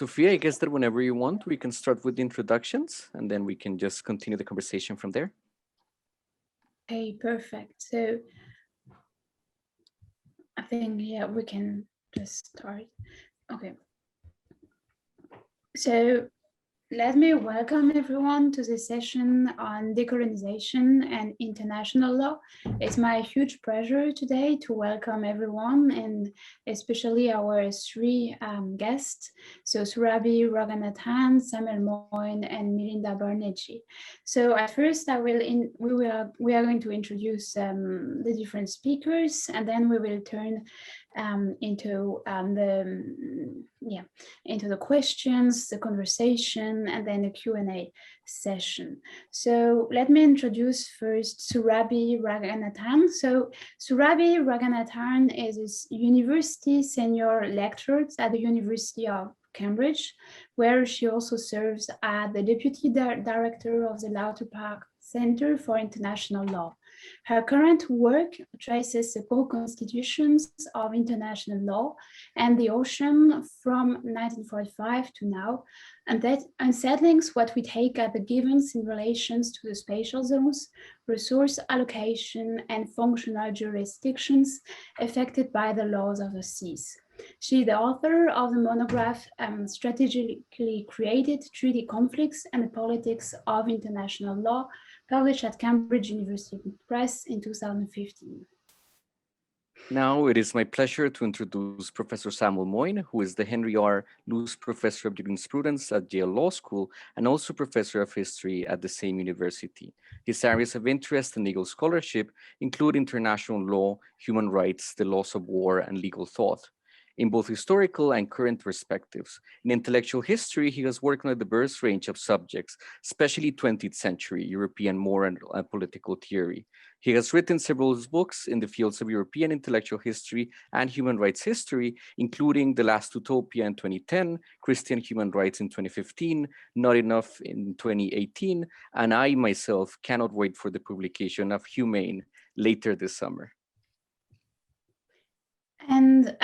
Sophia, I guess that whenever you want, we can start with the introductions and then we can just continue the conversation from there. Okay, perfect. So I think, yeah, we can just start. Okay. So let me welcome everyone to this session on decolonization and international law. It's my huge pleasure today to welcome everyone, and especially our three guests, so Surabhi Raghunathan, Samuel Moyne, and Melinda Barnecci. So at first, we are going to introduce the different speakers, and then we will turn into the questions, the conversation, and then a Q&A session. So let me introduce first Surabhi Raghunathan. So Surabhi Raghunathan is a university senior lecturer at the University of Cambridge, where she also serves as the Deputy Director of the Lauter Park Center for International Law. Her current work traces the core constitutions of international law and the ocean from 1945 to now, and that unsettlings what we take as the givens in relations to the spatial zones, resource allocation, and functional jurisdictions affected by the laws of the seas. She is the author of the monograph Strategically Created Treaty Conflicts and the Politics of International Law, published at Cambridge University Press in 2015. Now it is my pleasure to introduce Professor Samuel Moyne, who is the Henry R. Luce Professor of Jurisprudence at Yale Law School and also Professor of History at the same university. His areas of interest in legal scholarship include international law, human rights, the laws of war, and legal thought. In both historical and current perspectives. In intellectual history, he has worked on a diverse range of subjects, especially 20th century European moral and political theory. He has written several books in the fields of European intellectual history and human rights history, including The Last Utopia in 2010, Christian Human Rights in 2015, Not Enough in 2018, and I myself cannot wait for the publication of Humane later this summer. And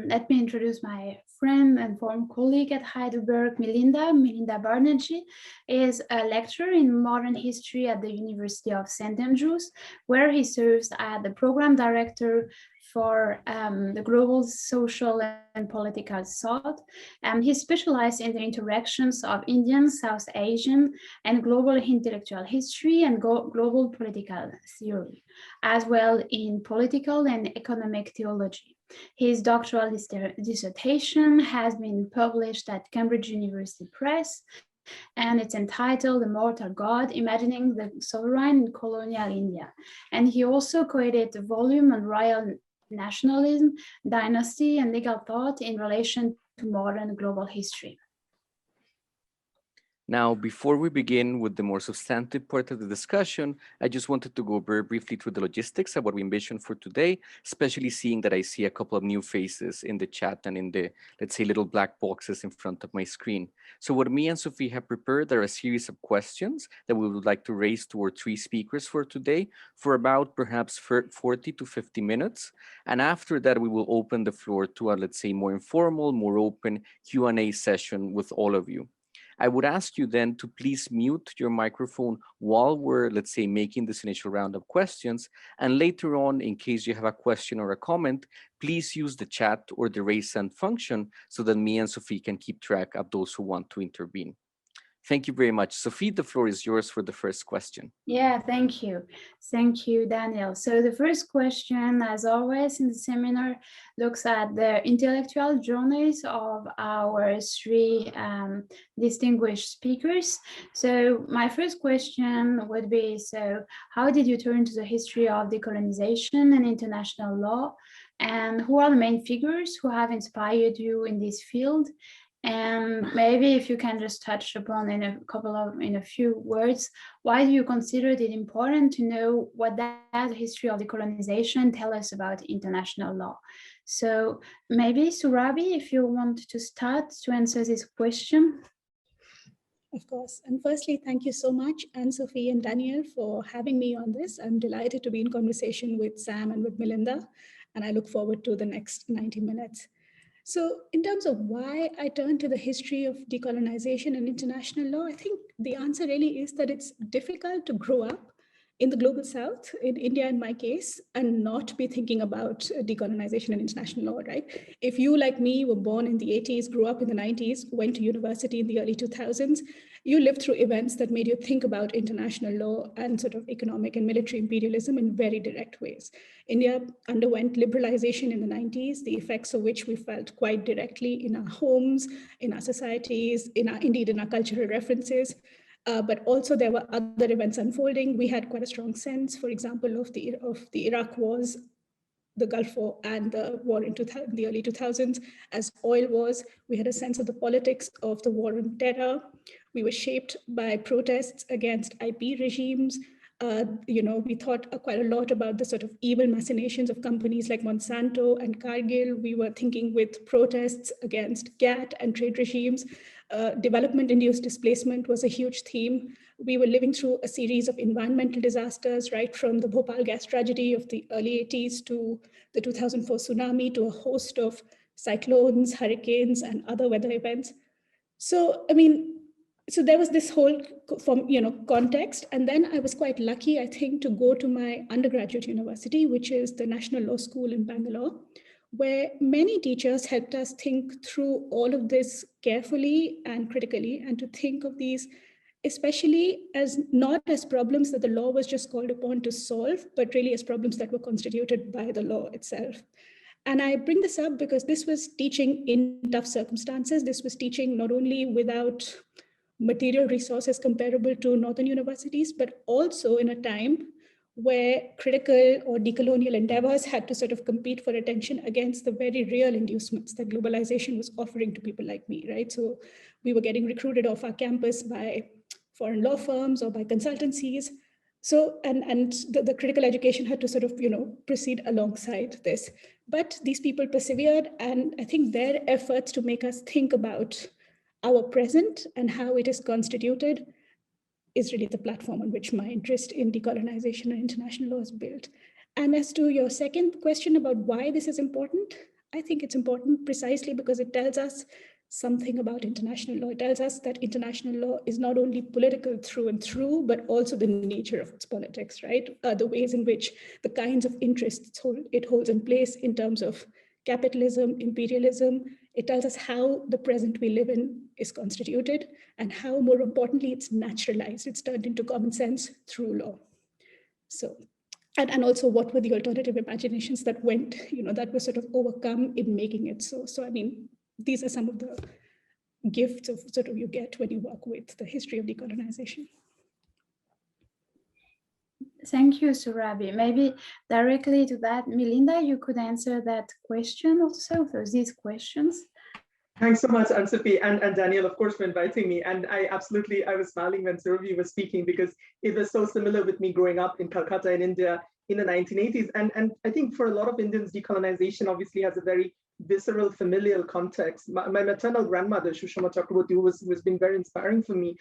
let me introduce my friend and former colleague at Heidelberg, Melinda Barnecci, is a lecturer in modern history at the University of St. Andrews, where he serves as the program director for the global social and political thought. He specialized in the interactions of Indian, South Asian, and global intellectual history and global political theory, as well in political and economic theology. His doctoral dissertation has been published at Cambridge University Press, and it's entitled The Mortal God, Imagining the Sovereign in Colonial India. And he also co-edited a volume on royal nationalism, dynasty, and legal thought in relation to modern global history. Now, before we begin with the more substantive part of the discussion, I just wanted to go very briefly through the logistics of what we envision for today, especially seeing that I see a couple of new faces in the chat and in the, let's say, little black boxes in front of my screen. So what me and Sophie have prepared are a series of questions that we would like to raise to our three speakers for today for about perhaps 40 to 50 minutes. And after that, we will open the floor to a, let's say, more informal, more open Q&A session with all of you. I would ask you then to please mute your microphone while we're, let's say, making this initial round of questions. And later on, in case you have a question or a comment, please use the chat or the raise hand function so that me and Sophie can keep track of those who want to intervene. Thank you very much. Sophie, the floor is yours for the first question. Yeah, thank you. Thank you, Daniel. So the first question, as always in the seminar, looks at the intellectual journeys of our three distinguished speakers. So my first question would be, so how did you turn to the history of decolonization and international law? And who are the main figures who have inspired you in this field? And maybe if you can just touch upon in a few words, why do you consider it important to know what that history of decolonization tell us about international law? So maybe Surabhi, if you want to start to answer this question. Of course. And firstly, thank you so much, Anne-Sophie and Daniel, for having me on this. I'm delighted to be in conversation with Sam and with Melinda, and I look forward to the next 90 minutes. So in terms of why I turned to the history of decolonization and international law, I think the answer really is that it's difficult to grow up in the global south, in India in my case, and not be thinking about decolonization and international law, right? If you, like me, were born in the 80s, grew up in the 90s, went to university in the early 2000s, you lived through events that made you think about international law and sort of economic and military imperialism in very direct ways. India underwent liberalization in the 90s, the effects of which we felt quite directly in our homes, in our societies, indeed in our cultural references. But also there were other events unfolding. We had quite a strong sense, for example, of the Iraq wars, the Gulf War, and the war in the early 2000s. As oil wars, we had a sense of the politics of the war on terror. We were shaped by protests against IP regimes. We thought quite a lot about the sort of evil machinations of companies like Monsanto and Cargill. We were thinking with protests against GATT and trade regimes. Development-induced displacement was a huge theme. We were living through a series of environmental disasters, right from the Bhopal gas tragedy of the early 80s to the 2004 tsunami, to a host of cyclones, hurricanes, and other weather events. So, so there was this whole context. And then I was quite lucky, I think, to go to my undergraduate university, which is the National Law School in Bangalore, where many teachers helped us think through all of this carefully and critically, and to think of these especially as not as problems that the law was just called upon to solve, but really as problems that were constituted by the law itself. And I bring this up because this was teaching in tough circumstances. This was teaching not only without material resources comparable to Northern universities, but also in a time where critical or decolonial endeavors had to sort of compete for attention against the very real inducements that globalization was offering to people like me, right? So we were getting recruited off our campus by foreign law firms or by consultancies. So, and the critical education had to sort of, proceed alongside this. But these people persevered, and I think their efforts to make us think about our present and how it is constituted is really the platform on which my interest in decolonization and international law is built. And as to your second question about why this is important, I think it's important precisely because it tells us something about international law. It tells us that international law is not only political through and through, but also the nature of its politics, right? The ways in which the kinds of interests it holds in place in terms of capitalism, imperialism. It tells us how the present we live in is constituted and how, more importantly, it's naturalized. It's turned into common sense through law. So, and also what were the alternative imaginations that went, that were sort of overcome in making it so. So, these are some of the gifts of sort of you get when you work with the history of decolonization. Thank you, Surabhi. Maybe directly to that, Melinda, you could answer that question also, these questions. Thanks so much, Anne-Sophie and Daniel, of course, for inviting me. And I was smiling when Surabhi was speaking because it was so similar with me growing up in Calcutta in India in the 1980s. And I think for a lot of Indians, decolonization obviously has a very visceral, familial context. My maternal grandmother, Shushma Chakraborty, who was been very inspiring for me.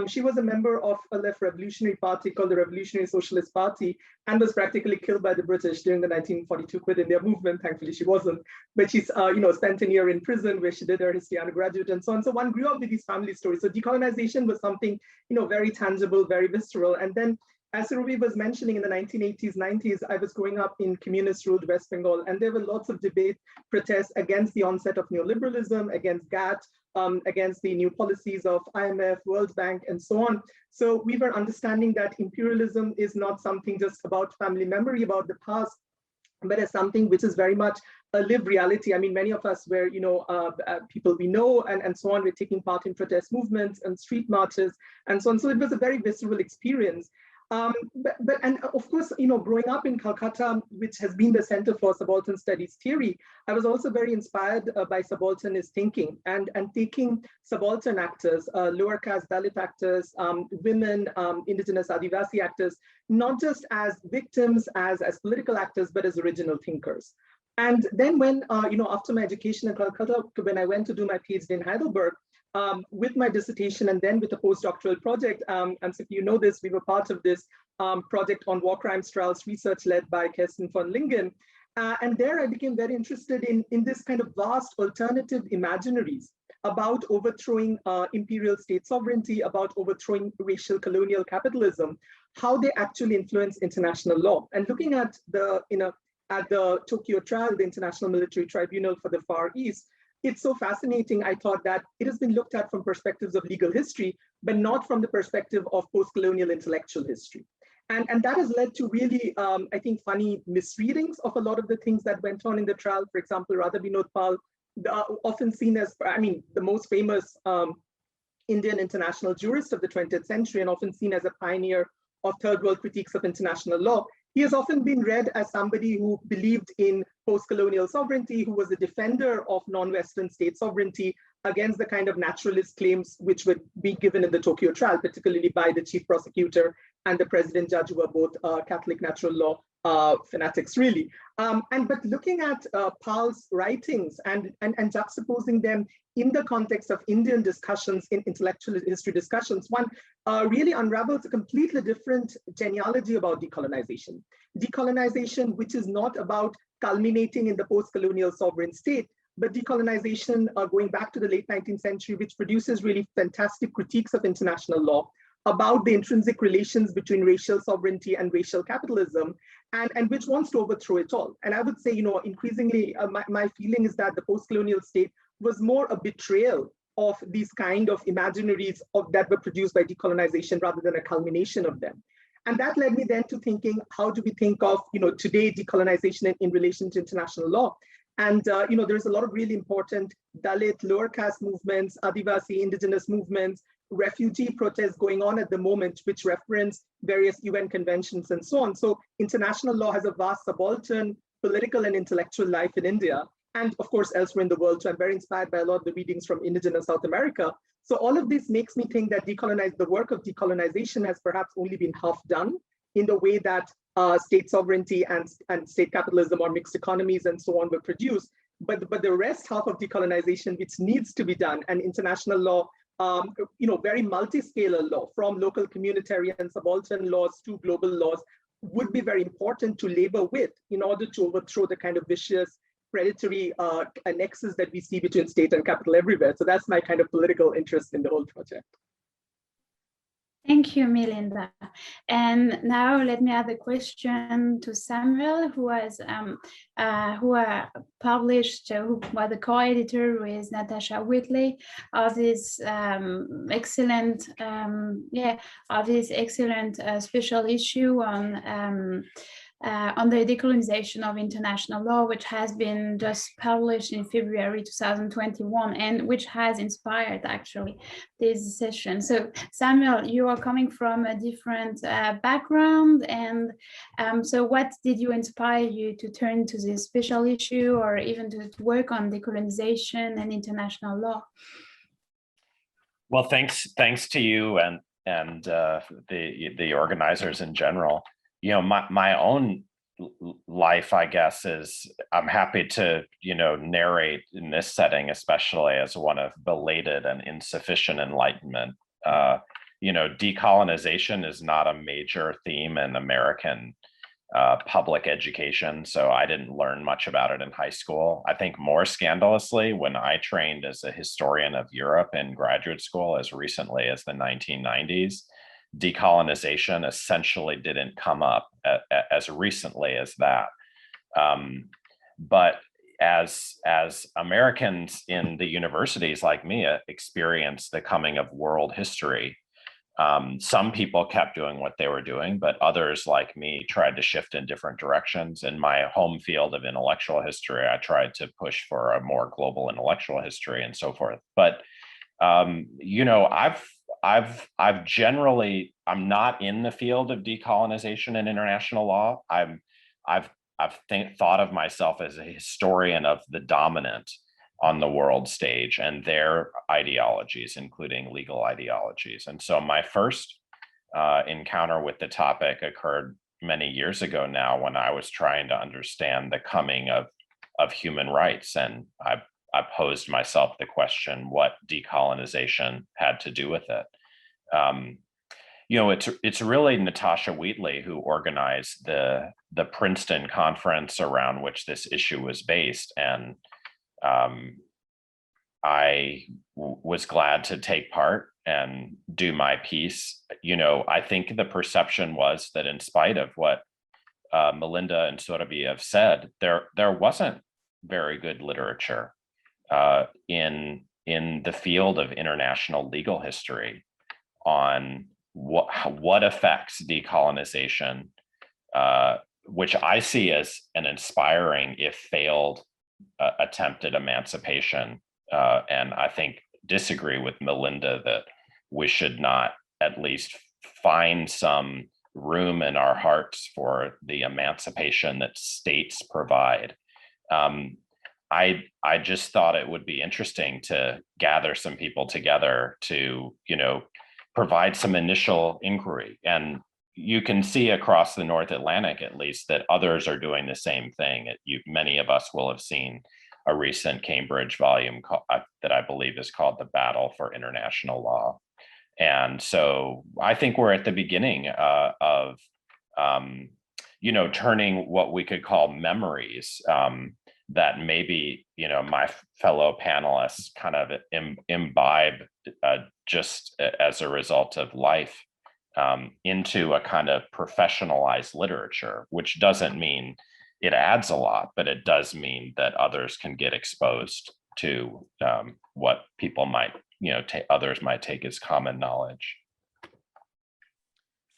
She was a member of a left revolutionary party called the Revolutionary Socialist Party and was practically killed by the British during the 1942 Quit India movement. Thankfully, she wasn't. But she's spent a year in prison where she did her history undergraduate and so on. So one grew up with these family stories. So decolonization was something very tangible, very visceral. And then, as Surabhi was mentioning, in the 1980s, 90s, I was growing up in communist-ruled West Bengal, and there were lots of debate, protests against the onset of neoliberalism, against GATT, against the new policies of IMF, World Bank, and so on. So we were understanding that imperialism is not something just about family memory, about the past, but as something which is very much a lived reality. Many of us were, people we know and so on, we're taking part in protest movements and street marches and so on. So it was a very visceral experience. And of course, growing up in Calcutta, which has been the center for subaltern studies theory, I was also very inspired by subalternist thinking and taking subaltern actors, lower caste Dalit actors, women, indigenous Adivasi actors, not just as victims, as political actors, but as original thinkers. And then when, after my education in Calcutta, when I went to do my PhD in Heidelberg, with my dissertation and then with a postdoctoral project, and so if you know this, we were part of this project on war crimes trials research led by Kirsten von Lingen. And there I became very interested in this kind of vast alternative imaginaries about overthrowing imperial state sovereignty, about overthrowing racial colonial capitalism, how they actually influence international law. And looking at at the Tokyo trial, the International Military Tribunal for the Far East, it's so fascinating. I thought that it has been looked at from perspectives of legal history, but not from the perspective of post-colonial intellectual history. And that has led to really, I think, funny misreadings of a lot of the things that went on in the trial. For example, Radha Binod Pal, often seen as, I mean, the most famous Indian international jurist of the 20th century and often seen as a pioneer of third world critiques of international law. He has often been read as somebody who believed in post-colonial sovereignty, who was a defender of non-Western state sovereignty against the kind of naturalist claims which would be given in the Tokyo trial, particularly by the chief prosecutor and the president judge, who are both Catholic natural law fanatics, really. But looking at Pal's writings and juxtaposing them in the context of Indian discussions, in intellectual history discussions, one really unravels a completely different genealogy about decolonization. Decolonization, which is not about culminating in the post-colonial sovereign state, but decolonization going back to the late 19th century, which produces really fantastic critiques of international law about the intrinsic relations between racial sovereignty and racial capitalism, and which wants to overthrow it all. And I would say, increasingly, my feeling is that the post-colonial state was more a betrayal of these kind of imaginaries that were produced by decolonization rather than a culmination of them. And that led me then to thinking, how do we think of, today decolonization in relation to international law? And there's a lot of really important Dalit, lower caste movements, Adivasi, indigenous movements, refugee protests going on at the moment, which reference various UN conventions and so on. So international law has a vast subaltern political and intellectual life in India, and of course elsewhere in the world. So I'm very inspired by a lot of the readings from indigenous South America. So all of this makes me think that the work of decolonization has perhaps only been half done in the way that state sovereignty and state capitalism or mixed economies and so on were produced. But the rest half of decolonization, which needs to be done, and international law, very multi-scalar law, from local communitarian subaltern laws to global laws, would be very important to labor with in order to overthrow the kind of vicious, predatory nexus that we see between state and capital everywhere. So that's my kind of political interest in the whole project. Thank you, Melinda. And now let me add a question to Samuel, who was published, who was the co-editor with Natasha Whitley of this excellent, special issue on the decolonization of international law, which has been just published in February 2021, and which has inspired actually this session. So Samuel, you are coming from a different background, and so what did you inspire you to turn to this special issue, or even to work on decolonization and international law? Well, thanks to you and the organizers in general. My own life, I guess, is I'm happy to, narrate in this setting, especially as one of belated and insufficient enlightenment. Decolonization is not a major theme in American public education, so I didn't learn much about it in high school. I think more scandalously, when I trained as a historian of Europe in graduate school as recently as the 1990s, decolonization essentially didn't come up as recently as that. But as Americans in the universities like me experienced the coming of world history, some people kept doing what they were doing, but others like me tried to shift in different directions. In my home field of intellectual history, I tried to push for a more global intellectual history and so forth. But I've generally, I'm not in the field of decolonization and international law. I've thought of myself as a historian of the dominant on the world stage and their ideologies, including legal ideologies. And so my first encounter with the topic occurred many years ago now, when I was trying to understand the coming of human rights. And I posed myself the question what decolonization had to do with it. it's really Natasha Wheatley who organized the Princeton conference around which this issue was based, and I was glad to take part and do my piece. I think the perception was that in spite of what Melinda and Surabhi have said, there wasn't very good literature in the field of international legal history on what affects decolonization, which I see as an inspiring, if failed, attempted emancipation. And I think disagree with Melinda that we should not at least find some room in our hearts for the emancipation that states provide. I just thought it would be interesting to gather some people together to, provide some initial inquiry. And you can see across the North Atlantic, at least, that others are doing the same thing. Many of us will have seen a recent Cambridge volume that I believe is called The Battle for International Law. And so I think we're at the beginning of turning what we could call memories that maybe, my fellow panelists kind of imbibe just as a result of life into a kind of professionalized literature, which doesn't mean it adds a lot, but it does mean that others can get exposed to what people might, others might take as common knowledge.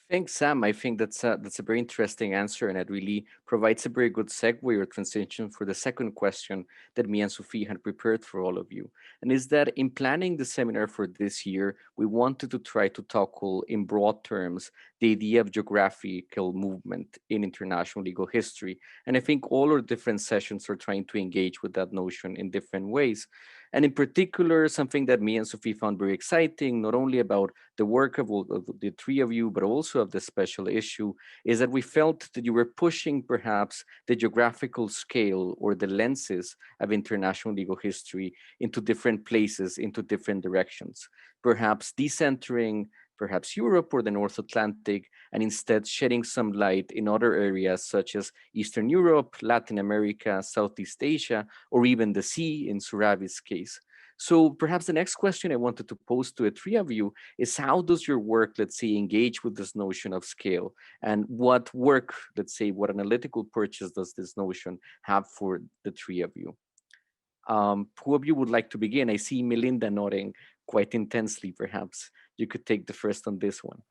Thanks, Sam. I think that's a very interesting answer, and it really provides a very good segue or transition for the second question that me and Sophie had prepared for all of you. And is that in planning the seminar for this year, we wanted to try to tackle in broad terms the idea of geographical movement in international legal history. And I think all our different sessions are trying to engage with that notion in different ways. And in particular, something that me and Sophie found very exciting, not only about the work of the three of you, but also of the special issue, is that we felt that you were pushing perhaps the geographical scale or the lenses of international legal history into different places, into different directions, perhaps decentering perhaps Europe or the North Atlantic, and instead shedding some light in other areas such as Eastern Europe, Latin America, Southeast Asia, or even the sea in Surabhi's case. So perhaps the next question I wanted to pose to the three of you is, how does your work, let's say, engage with this notion of scale? And what work, let's say, what analytical purchase does this notion have for the three of you? Who of you would like to begin? I see Melinda nodding quite intensely. Perhaps you could take the first on this one.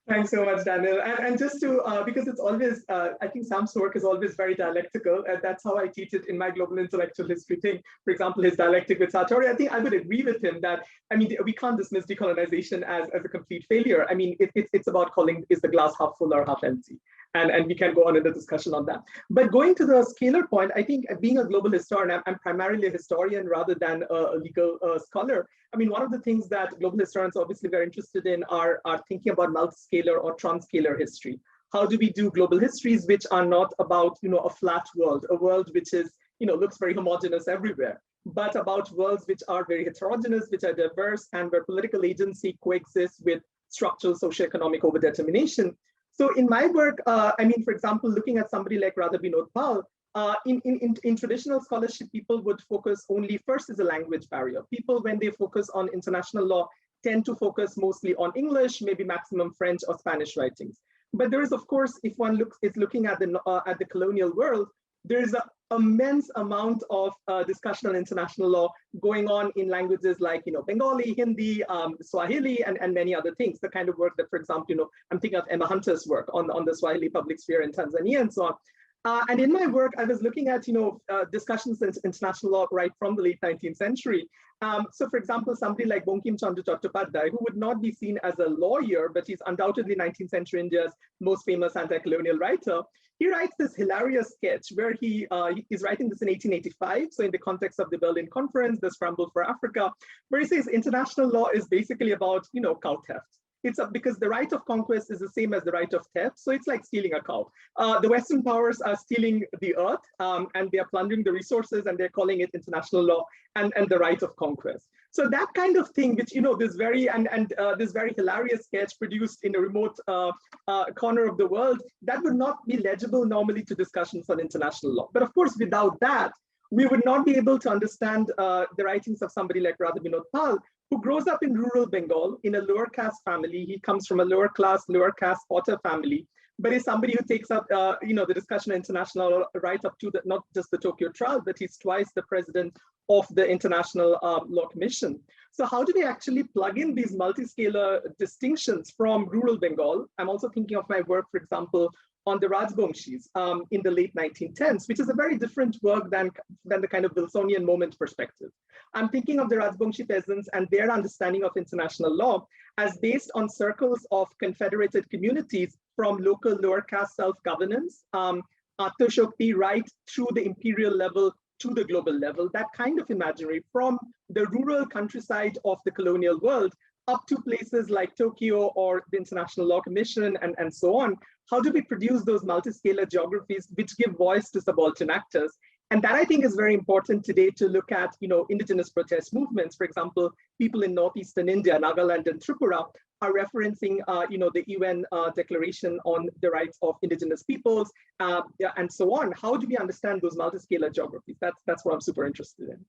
Thanks so much, Daniel. And just to, because it's always, I think Sam's work is always very dialectical, and that's how I teach it in my global intellectual history thing. For example, his dialectic with Sartori, I think I would agree with him that, I mean, we can't dismiss decolonization as a complete failure. I mean, it's about calling, is the glass half full or half empty? And we can go on in the discussion on that. But going to the scalar point, I think being a global historian, I'm primarily a historian rather than a legal scholar. I mean, one of the things that global historians are obviously very interested in are thinking about multiscalar or transcalar history. How do we do global histories which are not about, a flat world, a world which is, looks very homogeneous everywhere, but about worlds which are very heterogeneous, which are diverse, and where political agency coexists with structural socioeconomic overdetermination. So in my work, I mean, for example, looking at somebody like Radha Vinod Pal, in traditional scholarship, people would focus only, first is a language barrier. People, when they focus on international law, tend to focus mostly on English, maybe maximum French or Spanish writings. But there is, of course, if one is looking at the colonial world, there is an immense amount of discussion on international law going on in languages like, Bengali, Hindi, Swahili, and many other things. The kind of work that, for example, I'm thinking of Emma Hunter's work on the Swahili public sphere in Tanzania and so on. And in my work, I was looking at, discussions in international law right from the late 19th century. So for example, somebody like Bankim Chandra Chattopadhyay, who would not be seen as a lawyer, but he's undoubtedly 19th century India's most famous anti-colonial writer. He writes this hilarious sketch where he is writing this in 1885. So in the context of the Berlin Conference, the Scramble for Africa, where he says international law is basically about, cow theft. It's because the right of conquest is the same as the right of theft. So it's like stealing a cow. The Western powers are stealing the earth and they are plundering the resources and they're calling it international law and the right of conquest. So that kind of thing, which, this very, this very hilarious sketch produced in a remote corner of the world, that would not be legible normally to discussions on international law. But of course, without that, we would not be able to understand the writings of somebody like Radha Vinod Pal, who grows up in rural Bengal in a lower caste family. He comes from a lower caste potter family, but is somebody who takes up, the discussion of international law right up to not just the Tokyo trial, but he's twice the president of the International Law Commission. So how do we actually plug in these multi-scalar distinctions from rural Bengal? I'm also thinking of my work, for example, on the Rajbongshis in the late 1910s, which is a very different work than the kind of Wilsonian moment perspective. I'm thinking of the Rajbongshi peasants and their understanding of international law as based on circles of confederated communities from local lower caste self-governance, Atmashakti, right through the imperial level to the global level, that kind of imaginary from the rural countryside of the colonial world up to places like Tokyo or the International Law Commission and so on. How do we produce those multi-scalar geographies which give voice to subaltern actors? And that I think is very important today to look at, indigenous protest movements. For example, people in northeastern India, Nagaland and Tripura are referencing, the UN Declaration on the Rights of Indigenous Peoples and so on. How do we understand those multi-scalar geographies? That's what I'm super interested in.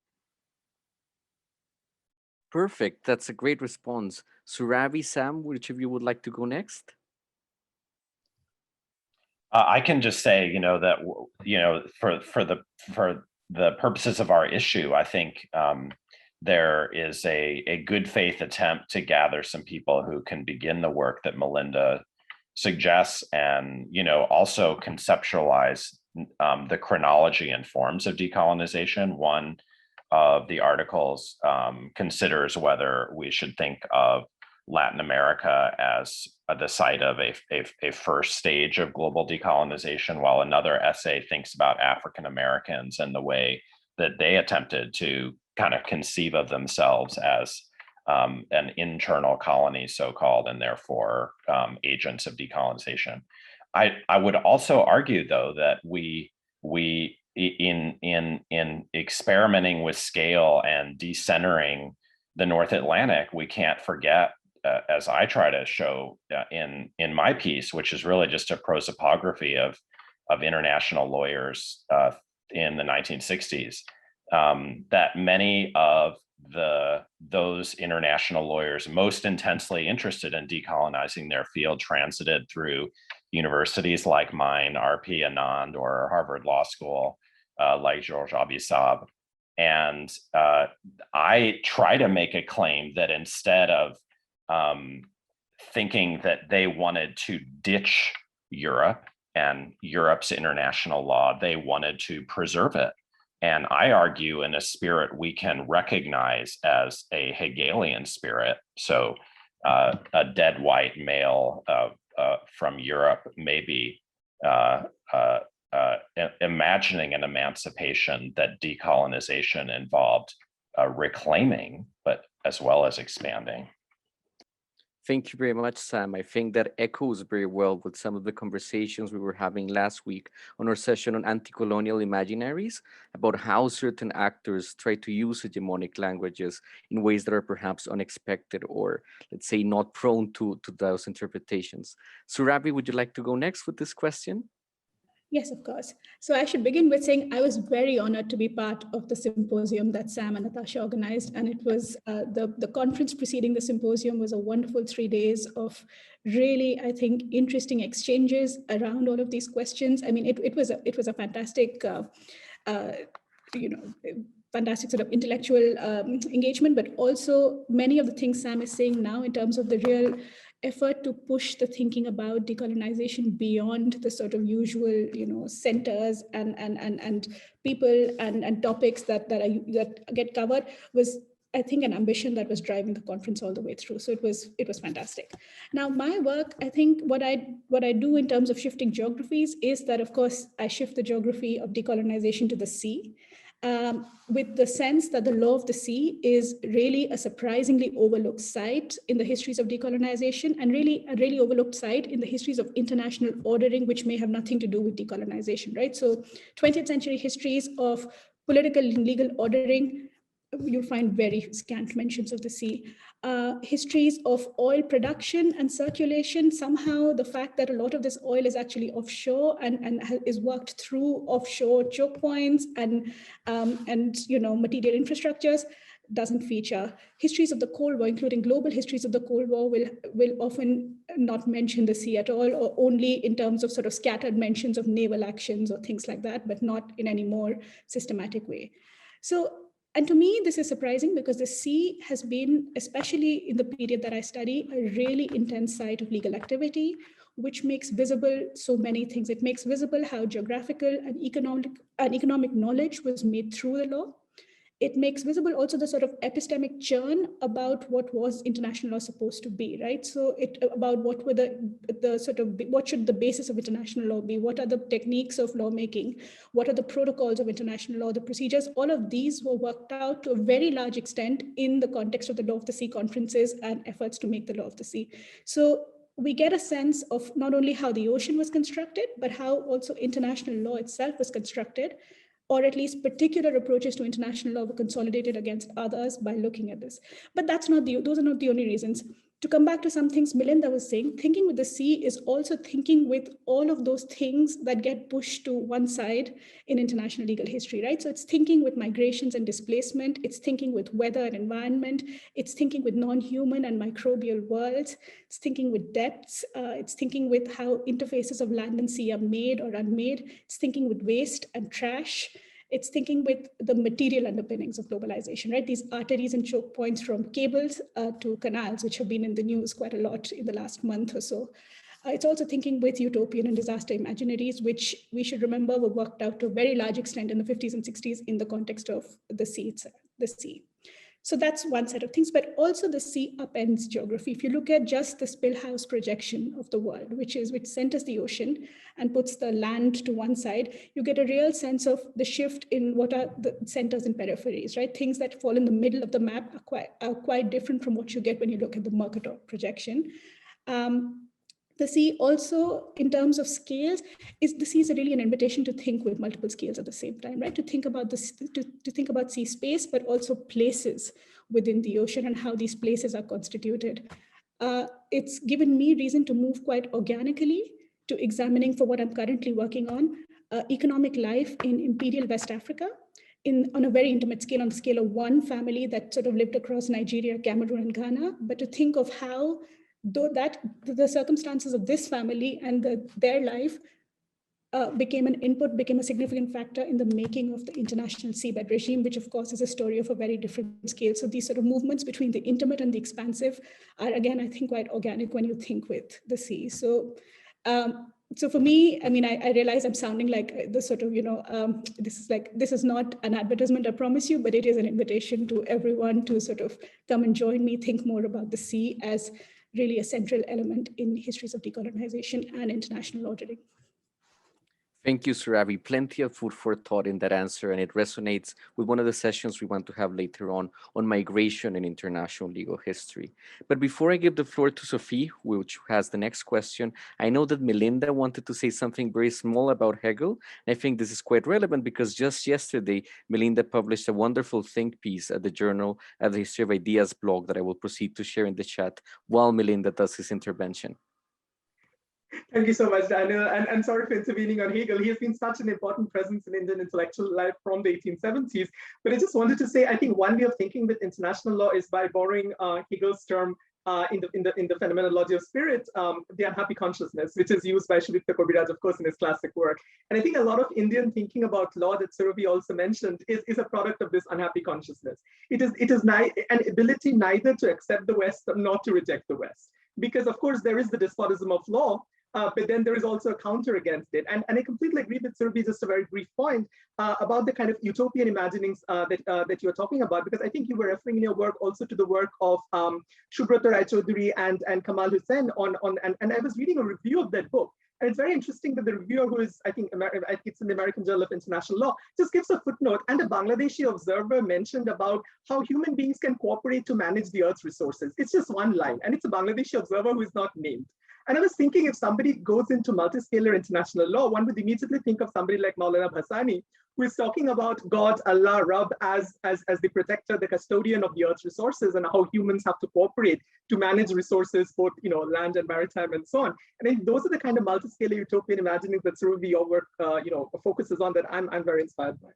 Perfect. That's a great response. Suravi, Sam, which of you would like to go next? I can just say, that for the purposes of our issue, I think there is a good faith attempt to gather some people who can begin the work that Melinda suggests, and also conceptualize the chronology and forms of decolonization. One of the articles considers whether we should think of Latin America as the site of a first stage of global decolonization, while another essay thinks about African Americans and the way that they attempted to kind of conceive of themselves as an internal colony, so-called, and therefore agents of decolonization. I would also argue, though, that we in experimenting with scale and decentering the North Atlantic, we can't forget, as I try to show in my piece, which is really just a prosopography of international lawyers in the 1960s, that many of those international lawyers most intensely interested in decolonizing their field transited through universities like mine, RP Anand, or Harvard Law School, like Georges Abissab. And I try to make a claim that instead of thinking that they wanted to ditch Europe and Europe's international law, they wanted to preserve it. And I argue in a spirit we can recognize as a Hegelian spirit. So a dead white male from Europe maybe imagining an emancipation that decolonization involved reclaiming, but as well as expanding. Thank you very much, Sam. I think that echoes very well with some of the conversations we were having last week on our session on anti-colonial imaginaries, about how certain actors try to use hegemonic languages in ways that are perhaps unexpected or, let's say, not prone to those interpretations. Surabi, would you like to go next with this question? Yes, of course. So I should begin with saying I was very honored to be part of the symposium that Sam and Natasha organized. And it was the conference preceding the symposium was a wonderful 3 days of really, I think, interesting exchanges around all of these questions. I mean, it was a fantastic, fantastic sort of intellectual engagement, but also many of the things Sam is saying now in terms of the real effort to push the thinking about decolonization beyond the sort of usual, centers and people and topics that get covered was, I think, an ambition that was driving the conference all the way through. So it was fantastic. Now, my work, I think what I do in terms of shifting geographies is that, of course, I shift the geography of decolonization to the sea. With the sense that the law of the sea is really a surprisingly overlooked site in the histories of decolonization, and really a really overlooked site in the histories of international ordering, which may have nothing to do with decolonization, right? So 20th century histories of political and legal ordering you'll find very scant mentions of the sea. Histories of oil production and circulation, somehow the fact that a lot of this oil is actually offshore and is worked through offshore choke points and material infrastructures doesn't feature. Histories of the Cold War, including global histories of the Cold War, will often not mention the sea at all, or only in terms of sort of scattered mentions of naval actions or things like that, but not in any more systematic way. So, and to me, this is surprising because the sea has been, especially in the period that I study, a really intense site of legal activity, which makes visible so many things. It makes visible how geographical and economic knowledge was made through the law. It makes visible also the sort of epistemic churn about what was international law supposed to be, right? So about what were what should the basis of international law be? What are the techniques of lawmaking? What are the protocols of international law, the procedures? All of these were worked out to a very large extent in the context of the Law of the Sea conferences and efforts to make the Law of the Sea. So we get a sense of not only how the ocean was constructed, but how also international law itself was constructed, or at least particular approaches to international law were consolidated against others by looking at this. But those are not the only reasons. To come back to some things Melinda was saying, thinking with the sea is also thinking with all of those things that get pushed to one side in international legal history, right? So it's thinking with migrations and displacement, it's thinking with weather and environment, it's thinking with non-human and microbial worlds, it's thinking with depths, it's thinking with how interfaces of land and sea are made or unmade, it's thinking with waste and trash, it's thinking with the material underpinnings of globalization, right? These arteries and choke points from cables to canals, which have been in the news quite a lot in the last month or so. It's also thinking with utopian and disaster imaginaries, which we should remember were worked out to a very large extent in the 50s and 60s in the context of the sea itself, the sea. So that's one set of things, but also the sea upends geography. If you look at just the Spillhouse projection of the world, which centers the ocean and puts the land to one side, you get a real sense of the shift in what are the centers and peripheries, right? Things that fall in the middle of the map are quite different from what you get when you look at the Mercator projection. The sea also, in terms of scales, the sea is really an invitation to think with multiple scales at the same time, right? To think about to think about sea space, but also places within the ocean and how these places are constituted. It's given me reason to move quite organically to examining, for what I'm currently working on, economic life in imperial West Africa, on a very intimate scale, on the scale of one family that sort of lived across Nigeria, Cameroon, and Ghana, but to think of how the circumstances of this family and their life became a significant factor in the making of the international seabed regime, which of course is a story of a very different scale. So these sort of movements between the intimate and the expansive are, again, I think, quite organic when you think with the sea. So for me, I mean, I realize I'm sounding like the sort of, this is not an advertisement, I promise you, but it is an invitation to everyone to sort of come and join me, think more about the sea as really a central element in histories of decolonization and international ordering. Thank you, Surabi. Plenty of food for thought in that answer, and it resonates with one of the sessions we want to have later on migration and international legal history. But before I give the floor to Sophie, which has the next question, I know that Melinda wanted to say something very small about Hegel. And I think this is quite relevant because just yesterday, Melinda published a wonderful think piece at the journal, at the History of Ideas blog that I will proceed to share in the chat while Melinda does his intervention. Thank you so much, Daniel. And sorry for intervening on Hegel. He has been such an important presence in Indian intellectual life from the 1870s. But I just wanted to say, I think one way of thinking with international law is by borrowing Hegel's term in the Phenomenology of Spirit, the unhappy consciousness, which is used by Sudipta Kobiraj, of course, in his classic work. And I think a lot of Indian thinking about law that Surabhi also mentioned is a product of this unhappy consciousness. It is an ability neither to accept the West nor to reject the West. Because of course there is the despotism of law, but then there is also a counter against it. And I completely agree with Surabhi, just a very brief point about the kind of utopian imaginings that you're talking about, because I think you were referring in your work also to the work of Subrata Rai Chaudhuri and Kamal Hussain and I was reading a review of that book. And it's very interesting that the reviewer, who is, I think, it's in the American Journal of International Law, just gives a footnote. And a Bangladeshi observer mentioned about how human beings can cooperate to manage the Earth's resources. It's just one line. And it's a Bangladeshi observer who is not named. And I was thinking, if somebody goes into multiscalar international law, one would immediately think of somebody like Maulana Bhassani, who is talking about God, Allah, Rabb as the protector, the custodian of the earth's resources, and how humans have to cooperate to manage resources, both land and maritime and so on. And I think those are the kind of multi-scale utopian imaginings that Surubi, your work focuses on, that I'm very inspired by.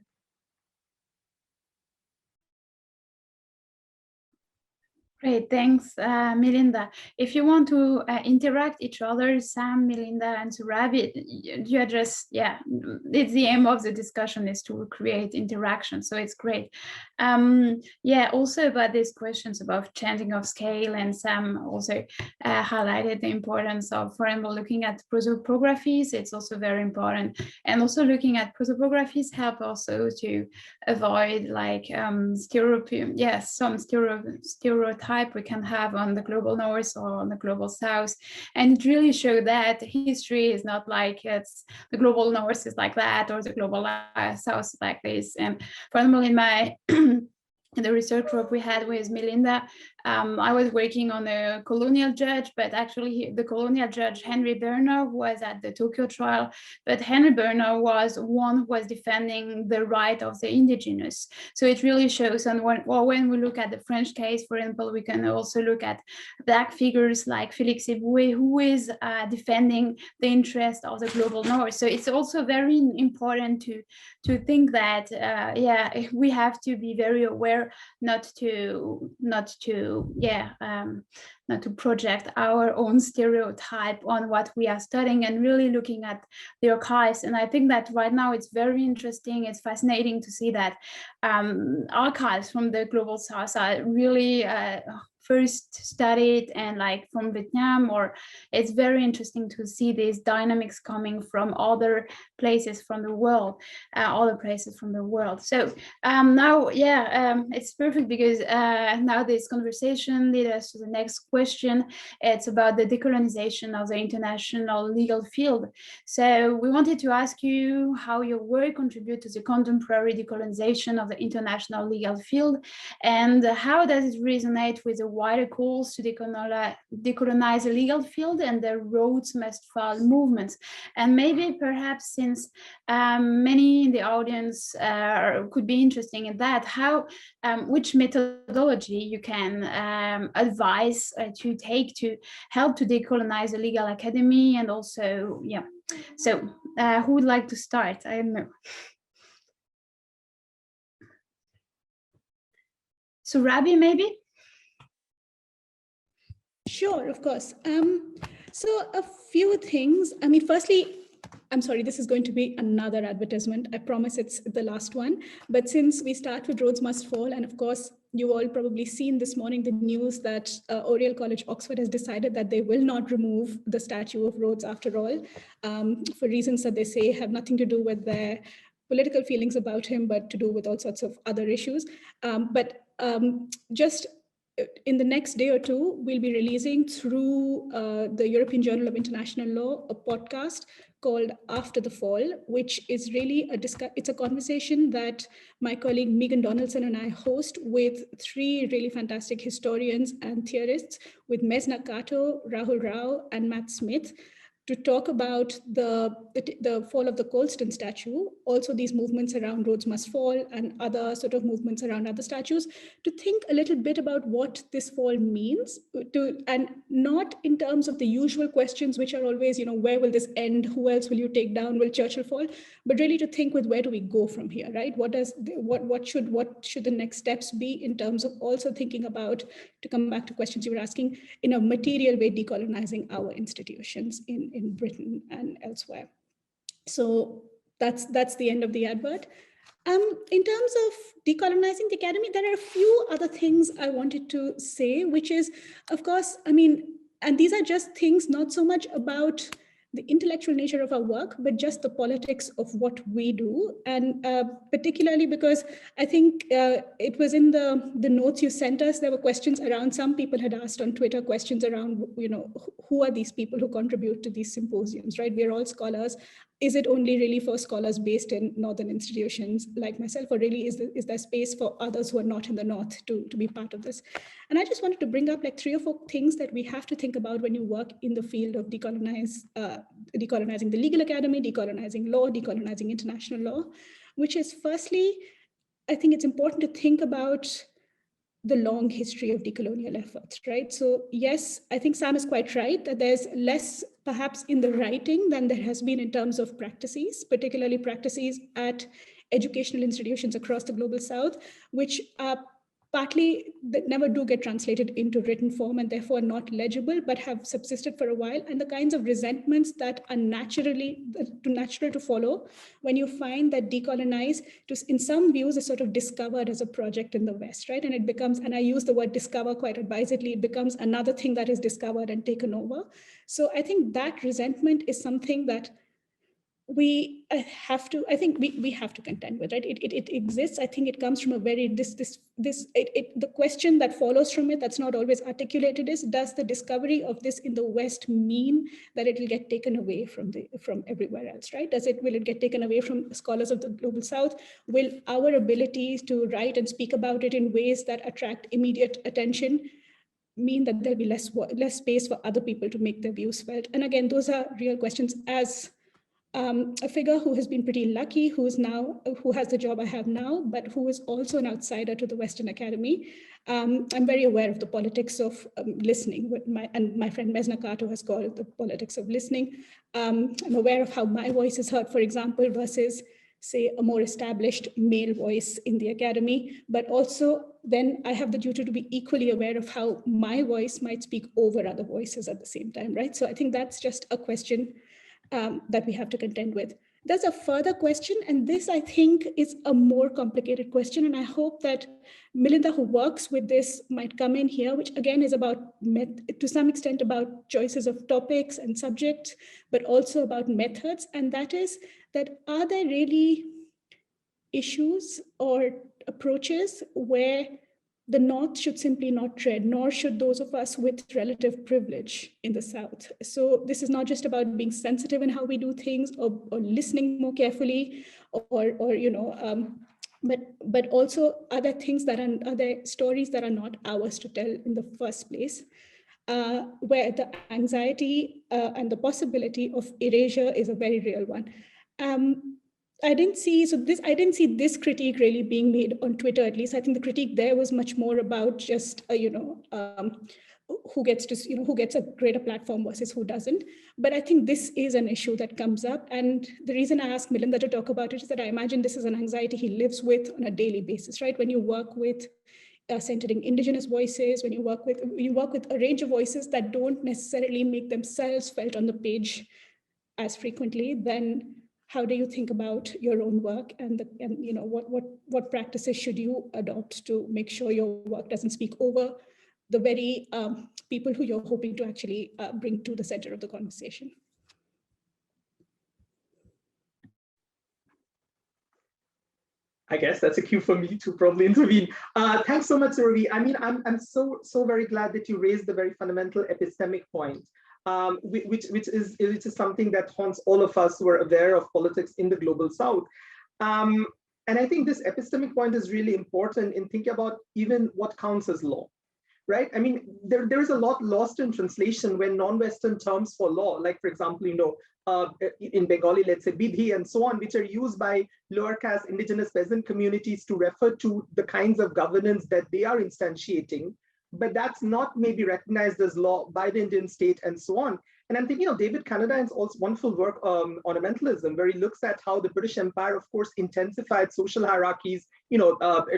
Great, thanks, Melinda. If you want to interact each other, Sam, Melinda, and Surabi, you just, it's the aim of the discussion is to create interaction, so it's great. Also about these questions about changing of scale, and Sam also highlighted the importance of, for example, looking at prosopographies. It's also very important, and also looking at prosopographies help also to avoid like some stereotype we can have on the global north or on the global south, and it really showed that history is not like it's the global north is like that or the global south is like this. And for example, in my in the research group we had with Melinda, I was working on a colonial judge, but actually the colonial judge Henry Berner was at the Tokyo trial, but Henry Berner was one who was defending the right of the indigenous. So it really shows, and when we look at the French case, for example, we can also look at Black figures like Félix Éboué, who is defending the interest of the global north. So it's also very important to think that we have to be very aware not to project our own stereotype on what we are studying, and really looking at the archives. And I think that right now it's very interesting, it's fascinating to see that archives from the global south are really first studied, and like from Vietnam, or it's very interesting to see these dynamics coming from other places from the world, So now, it's perfect, because now this conversation leads us to the next question. It's about the decolonization of the international legal field. So we wanted to ask you how your work contributes to the contemporary decolonization of the international legal field, and how does it resonate with the wider calls to decolonize the legal field and the Rhodes Must Fall movements. And maybe perhaps, since many in the audience could be interested in that, which methodology you can advise to take to help to decolonize the legal academy, and also, So who would like to start? I don't know. So Rabi, maybe? Sure, of course. So a few things. I mean, firstly, I'm sorry, this is going to be another advertisement. I promise it's the last one. But since we start with Rhodes Must Fall, and of course, you all probably seen this morning the news that Oriel College, Oxford has decided that they will not remove the statue of Rhodes after all, for reasons that they say have nothing to do with their political feelings about him, but to do with all sorts of other issues. Just in the next day or two, we'll be releasing through the European Journal of International Law a podcast called After the Fall, which is really it's a conversation that my colleague Megan Donaldson and I host with three really fantastic historians and theorists, with Mesna Kato, Rahul Rao, and Matt Smith, to talk about the fall of the Colston statue, also these movements around Rhodes Must Fall and other sort of movements around other statues, to think a little bit about what this fall means, and not in terms of the usual questions, which are always, where will this end? Who else will you take down? Will Churchill fall? But really to think with, where do we go from here, right? What should the next steps be in terms of also thinking about, to come back to questions you were asking, in a material way, decolonizing our institutions in Britain and elsewhere. So that's the end of the advert. In terms of decolonizing the academy, there are a few other things I wanted to say, which is, of course, and these are just things not so much about the intellectual nature of our work, but just the politics of what we do. And particularly because I think it was in the notes you sent us, there were questions around, some people had asked on Twitter questions around, who are these people who contribute to these symposiums, right? We're all scholars. Is it only really for scholars based in Northern institutions like myself, or really is there space for others who are not in the North to be part of this? And I just wanted to bring up like 3 or 4 things that we have to think about when you work in the field of decolonizing the legal academy, decolonizing law, decolonizing international law. which is firstly, I think it's important to think about the long history of decolonial efforts, right? So yes, I think Sam is quite right that there's less perhaps in the writing than there has been in terms of practices, particularly practices at educational institutions across the global south, which are partly that never do get translated into written form and therefore not legible, but have subsisted for a while. And the kinds of resentments that are natural to follow when you find that decolonize, in some views, is sort of discovered as a project in the West, right? And it becomes, and I use the word discover quite advisedly, it becomes another thing that is discovered and taken over. So I think that resentment is something that we have to, I think we have to contend with, right? It exists. I think it comes from a very, the question that follows from it that's not always articulated is, does the discovery of this in the West mean that it will get taken away from everywhere else, right? Will it get taken away from scholars of the global South? Will our abilities to write and speak about it in ways that attract immediate attention mean that there'll be less space for other people to make their views felt? And again, those are real questions. As a figure who has been pretty lucky, who has the job I have now, but who is also an outsider to the Western Academy. I'm very aware of the politics of listening, and my friend Mesna Kato has called it the politics of listening. I'm aware of how my voice is heard, for example, versus say a more established male voice in the academy, but also then I have the duty to be equally aware of how my voice might speak over other voices at the same time, right? So I think that's just a question that we have to contend with. There's a further question, and this I think is a more complicated question, and I hope that Melinda, who works with this, might come in here, which again is about, to some extent, about choices of topics and subjects, but also about methods, and that is that are there really issues or approaches where the North should simply not tread, nor should those of us with relative privilege in the South. So this is not just about being sensitive in how we do things, or listening more carefully, or but also other things that are other stories that are not ours to tell in the first place, where the anxiety and the possibility of erasure is a very real one. I didn't see this critique really being made on Twitter, at least. I think the critique there was much more about just who gets a greater platform versus who doesn't. But I think this is an issue that comes up, and the reason I asked Melinda to talk about it is that I imagine this is an anxiety he lives with on a daily basis, right? When you work with centering indigenous voices, when you work with a range of voices that don't necessarily make themselves felt on the page as frequently, then how do you think about your own work, and what practices should you adopt to make sure your work doesn't speak over the very people who you're hoping to actually bring to the center of the conversation? I guess that's a cue for me to probably intervene. Thanks so much, Surabhi. I mean, I'm so very glad that you raised the very fundamental epistemic point, which is something that haunts all of us who are aware of politics in the global South. And I think this epistemic point is really important in thinking about even what counts as law, right? I mean, there is a lot lost in translation when non-Western terms for law, like for example, in Bengali, let's say bidhi and so on, which are used by lower caste indigenous peasant communities to refer to the kinds of governance that they are instantiating, but that's not maybe recognized as law by the Indian state and so on. And I'm thinking of David Canadyne's also wonderful work on ornamentalism, where he looks at how the British Empire, of course, intensified social hierarchies,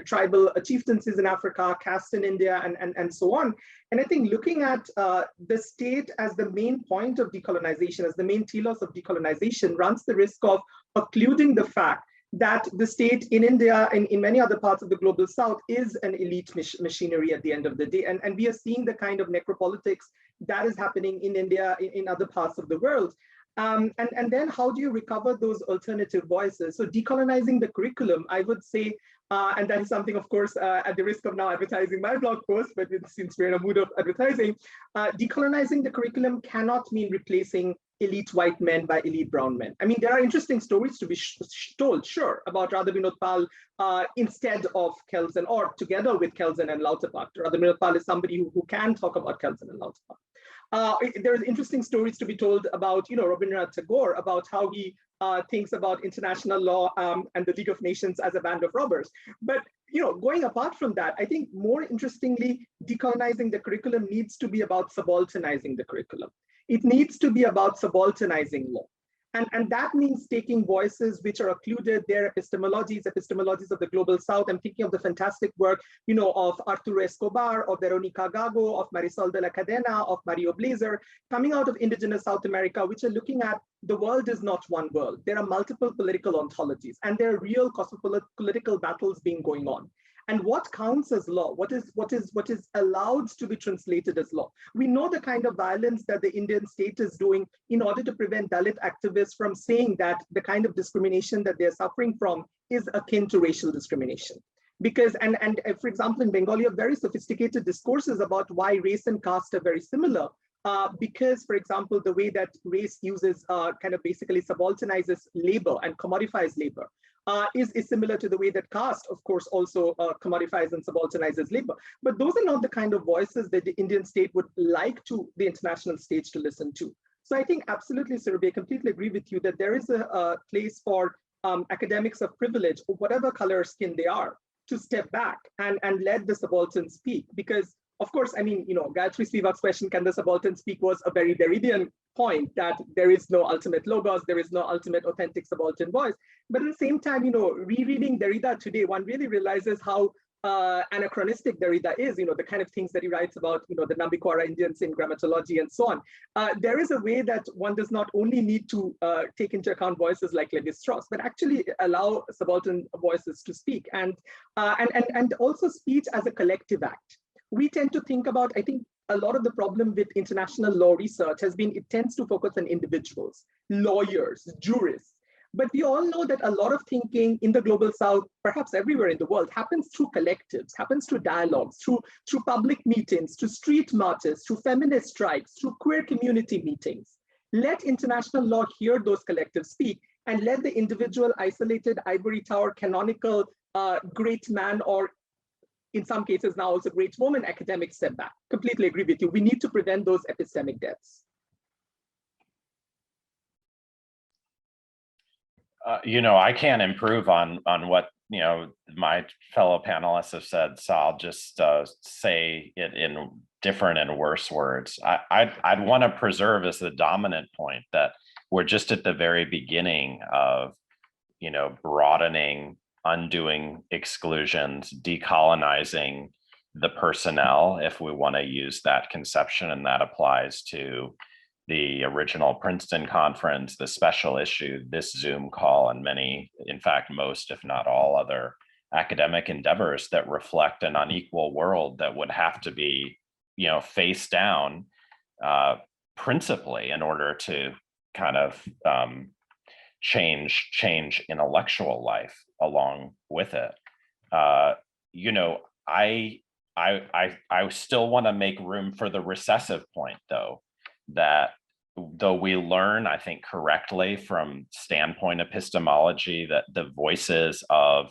tribal chieftaincies in Africa, caste in India, and so on. And I think looking at the state as the main point of decolonization, as the main telos of decolonization, runs the risk of occluding the fact that the state in India and in many other parts of the global South is an elite machinery at the end of the day. And we are seeing the kind of necropolitics that is happening in India, in other parts of the world. And then how do you recover those alternative voices? So decolonizing the curriculum, I would say, and that is something, of course, at the risk of now advertising my blog post, but since we're in a mood of advertising, decolonizing the curriculum cannot mean replacing elite white men by elite brown men. I mean, there are interesting stories to be told, sure, about Radha Vinod Pal instead of Kelsen, or together with Kelsen and Lauterbach. Radha Vinod Pal is somebody who can talk about Kelsen and Lauterbach. There's interesting stories to be told about, Rabindranath Tagore, about how he thinks about international law and the League of Nations as a band of robbers. But going apart from that, I think more interestingly, decolonizing the curriculum needs to be about subalternizing the curriculum. It needs to be about subalternizing law. And that means taking voices which are occluded, their epistemologies of the global South. I'm thinking of the fantastic work, of Arturo Escobar, of Veronica Gago, of Marisol de la Cadena, of Mario Blazer, coming out of indigenous South America, which are looking at the world is not one world. There are multiple political ontologies, and there are real cosmopolitical battles being going on. And what counts as law? What is allowed to be translated as law? We know the kind of violence that the Indian state is doing in order to prevent Dalit activists from saying that the kind of discrimination that they're suffering from is akin to racial discrimination. Because, and for example, in Bengali, you have very sophisticated discourses about why race and caste are very similar. Because, for example, the way that race uses kind of basically subalternizes labor and commodifies labor is similar to the way that caste, of course, also commodifies and subalternizes labor. But those are not the kind of voices that the Indian state would like to the international stage to listen to. So I think absolutely, Surabhi, I completely agree with you that there is a place for academics of privilege, or whatever color or skin they are, to step back and let the subaltern speak. Because of course, I mean, Gayatri Spivak's question, can the subaltern speak, was a very Derridian point that there is no ultimate logos, there is no ultimate authentic subaltern voice. But at the same time, rereading Derrida today, one really realizes how anachronistic Derrida is, the kind of things that he writes about, the Nambikwara Indians in grammatology and so on. There is a way that one does not only need to take into account voices like Levi-Strauss, but actually allow subaltern voices to speak, and also speech as a collective act. We tend to think about, I think a lot of the problem with international law research has been, it tends to focus on individuals, lawyers, jurists. But we all know that a lot of thinking in the global South, perhaps everywhere in the world, happens through collectives, happens through dialogues, through public meetings, through street marches, through feminist strikes, through queer community meetings. Let international law hear those collectives speak, and let the individual isolated ivory tower canonical great man, or in some cases now also great woman academic step back. Completely agree with you. We need to prevent those epistemic deaths. I can't improve on what my fellow panelists have said, so I'll just say it in different and worse words. I'd want to preserve as the dominant point that we're just at the very beginning of broadening, undoing exclusions, decolonizing the personnel, if we want to use that conception, and that applies to the original Princeton conference, the special issue, this Zoom call, and many, in fact, most, if not all, other academic endeavors that reflect an unequal world that would have to be, face down principally in order to kind of change intellectual life along with it. I still want to make room for the recessive point, though, that though we learn, I think correctly from standpoint epistemology, that the voices of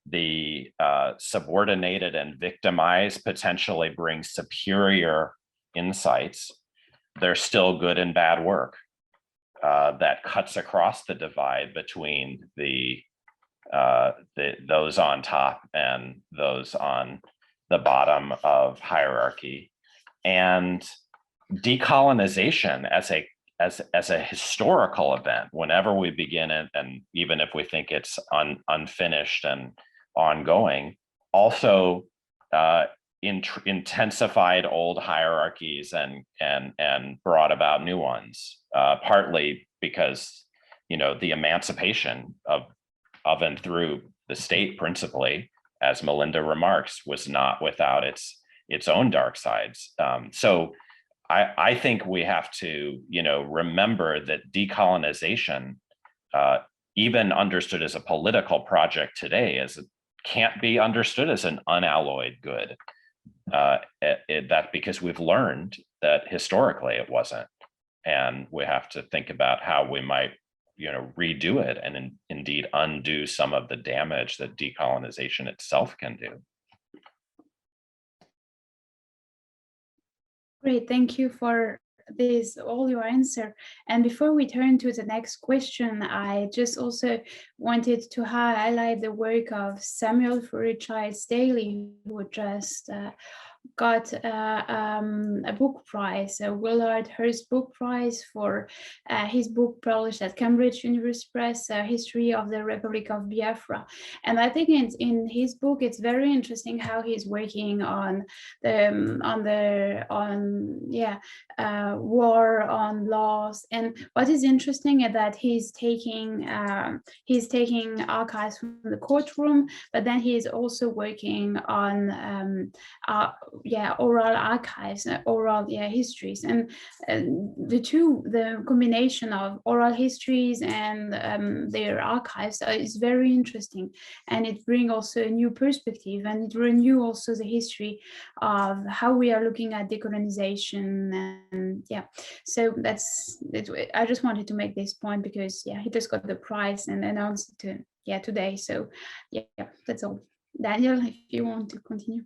the subordinated and victimized potentially bring superior insights, there's still good and bad work that cuts across the divide between those on top and those on the bottom of hierarchy. And decolonization as a historical event, whenever we begin it, and even if we think it's unfinished and ongoing, also intensified old hierarchies and brought about new ones, partly because the emancipation of and through the state, principally, as Melinda remarks, was not without its own dark sides. So I think we have to remember that decolonization, even understood as a political project today, can't be understood as an unalloyed good. That because we've learned that historically it wasn't. And we have to think about how we might, redo it and indeed undo some of the damage that decolonization itself can do. Great, thank you for all your answer. And before we turn to the next question, I just also wanted to highlight the work of Samuel Fairchild-Staley, who just got a book prize, a Willard Hurst Book Prize for his book published at Cambridge University Press, History of the Republic of Biafra. And I think in his book, it's very interesting how he's working on war, on laws. And what is interesting is that he's taking archives from the courtroom, but then he is also working on oral archives, oral histories, and the combination of oral histories and their archives is very interesting, and it brings also a new perspective, and it renew also the history of how we are looking at decolonization. And so that's it. I just wanted to make this point because he just got the prize and announced it today. So that's all. Daniel, if you want to continue.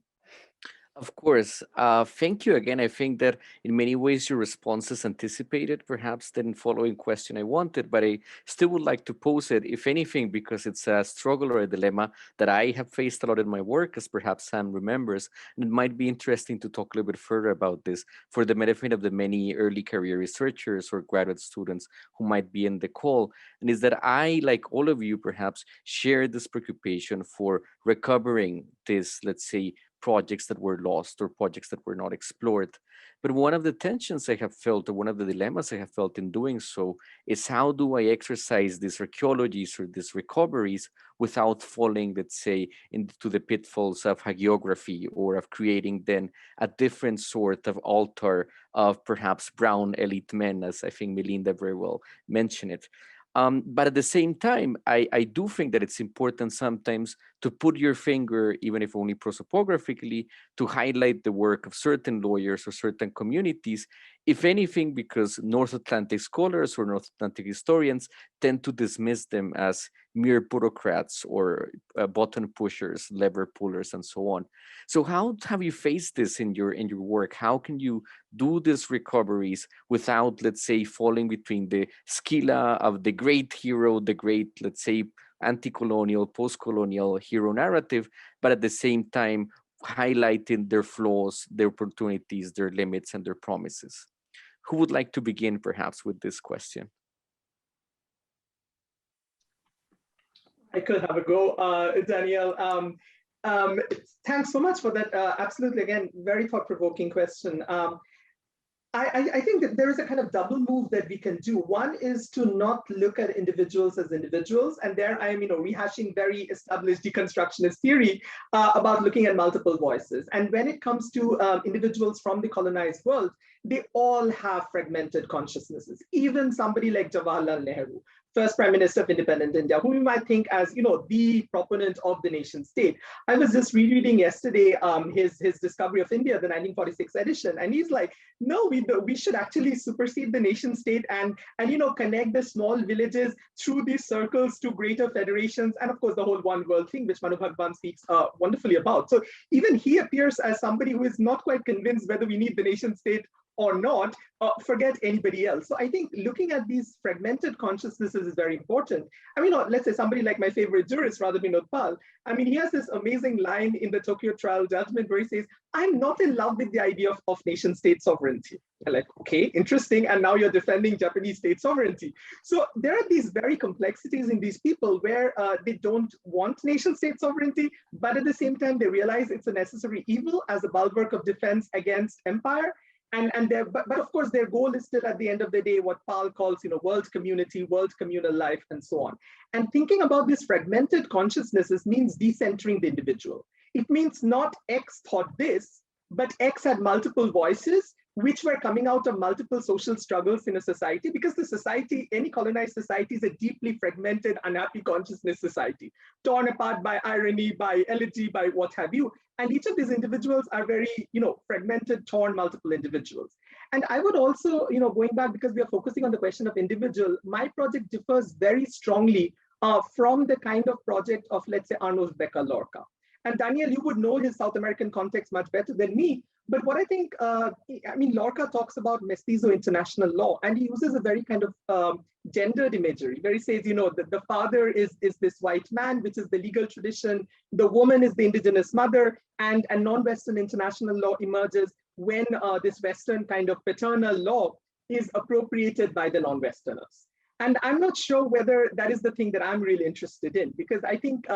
Of course. Thank you again. I think that in many ways your response is anticipated, perhaps the following question I wanted, but I still would like to pose it, if anything, because it's a struggle or a dilemma that I have faced a lot in my work, as perhaps Sam remembers. And it might be interesting to talk a little bit further about this for the benefit of the many early career researchers or graduate students who might be in the call. And is that I, like all of you, perhaps share this preoccupation for recovering this, let's say, projects that were lost or projects that were not explored. But one of the tensions I have felt, or one of the dilemmas I have felt in doing so, is how do I exercise these archaeologies or these recoveries without falling, let's say, into the pitfalls of hagiography or of creating then a different sort of altar of perhaps brown elite men, as I think Melinda very well mentioned it. But at the same time, I do think that it's important sometimes to put your finger, even if only prosopographically, to highlight the work of certain lawyers or certain communities, if anything, because North Atlantic scholars or North Atlantic historians tend to dismiss them as mere bureaucrats or button pushers, lever pullers, and so on. So how have you faced this in your work? How can you do these recoveries without, let's say, falling between the scala of the great hero, the great, let's say, anti-colonial, post-colonial hero narrative, but at the same time highlighting their flaws, their opportunities, their limits, and their promises? Who would like to begin perhaps with this question? I could have a go, Danielle. Thanks so much for that. Absolutely, again, very thought-provoking question. I think that there is a kind of double move that we can do. One is to not look at individuals as individuals, and there I am, rehashing very established deconstructionist theory about looking at multiple voices. And when it comes to individuals from the colonized world, they all have fragmented consciousnesses. Even somebody like Jawaharlal Nehru, first Prime Minister of independent India, whom you might think as, the proponent of the nation state. I was just rereading yesterday his Discovery of India, the 1946 edition, and he's like, no, we should actually supersede the nation state and connect the small villages through these circles to greater federations, and of course the whole one world thing, which Manu Bhagwan speaks wonderfully about. So even he appears as somebody who is not quite convinced whether we need the nation state or not, forget anybody else. So I think looking at these fragmented consciousnesses is very important. I mean, let's say somebody like my favorite jurist, Radha Vinod Pal, I mean, he has this amazing line in the Tokyo trial judgment where he says, I'm not in love with the idea of nation state sovereignty. I'm like, okay, interesting. And now you're defending Japanese state sovereignty. So there are these very complexities in these people where they don't want nation state sovereignty, but at the same time, they realize it's a necessary evil as a bulwark of defense against empire. But of course, their goal is still at the end of the day, what Paul calls, world community, world communal life, and so on. And thinking about these fragmented consciousnesses means decentering the individual. It means not X thought this, but X had multiple voices, which were coming out of multiple social struggles in a society, because the society, any colonized society, is a deeply fragmented, unhappy consciousness society, torn apart by irony, by elegy, by what have you. And each of these individuals are very, fragmented, torn, multiple individuals. And I would also, going back, because we are focusing on the question of individual, my project differs very strongly from the kind of project of, let's say, Arnold Becker Lorca. And Daniel, you would know his South American context much better than me. But what I think, Lorca talks about mestizo international law, and he uses a very kind of gendered imagery, where he says, the father is this white man, which is the legal tradition, the woman is the indigenous mother, and non-Western international law emerges when this Western kind of paternal law is appropriated by the non-Westerners. And I'm not sure whether that is the thing that I'm really interested in, because I think,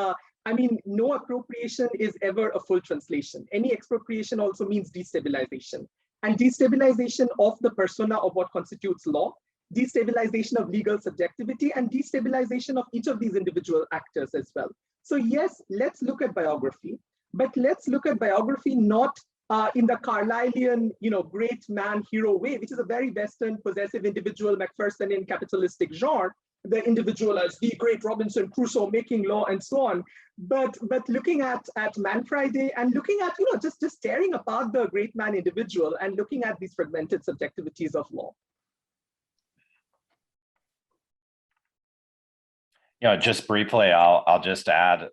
no appropriation is ever a full translation. Any expropriation also means destabilization, and destabilization of the persona of what constitutes law, destabilization of legal subjectivity, and destabilization of each of these individual actors as well. So yes, let's look at biography, but let's look at biography not in the Carlylean, great man hero way, which is a very Western possessive individual Macphersonian capitalistic genre, the individual as the great Robinson Crusoe making law and so on, but looking at Man Friday and looking at, just tearing apart the great man individual and looking at these fragmented subjectivities of law. Just briefly, I'll just add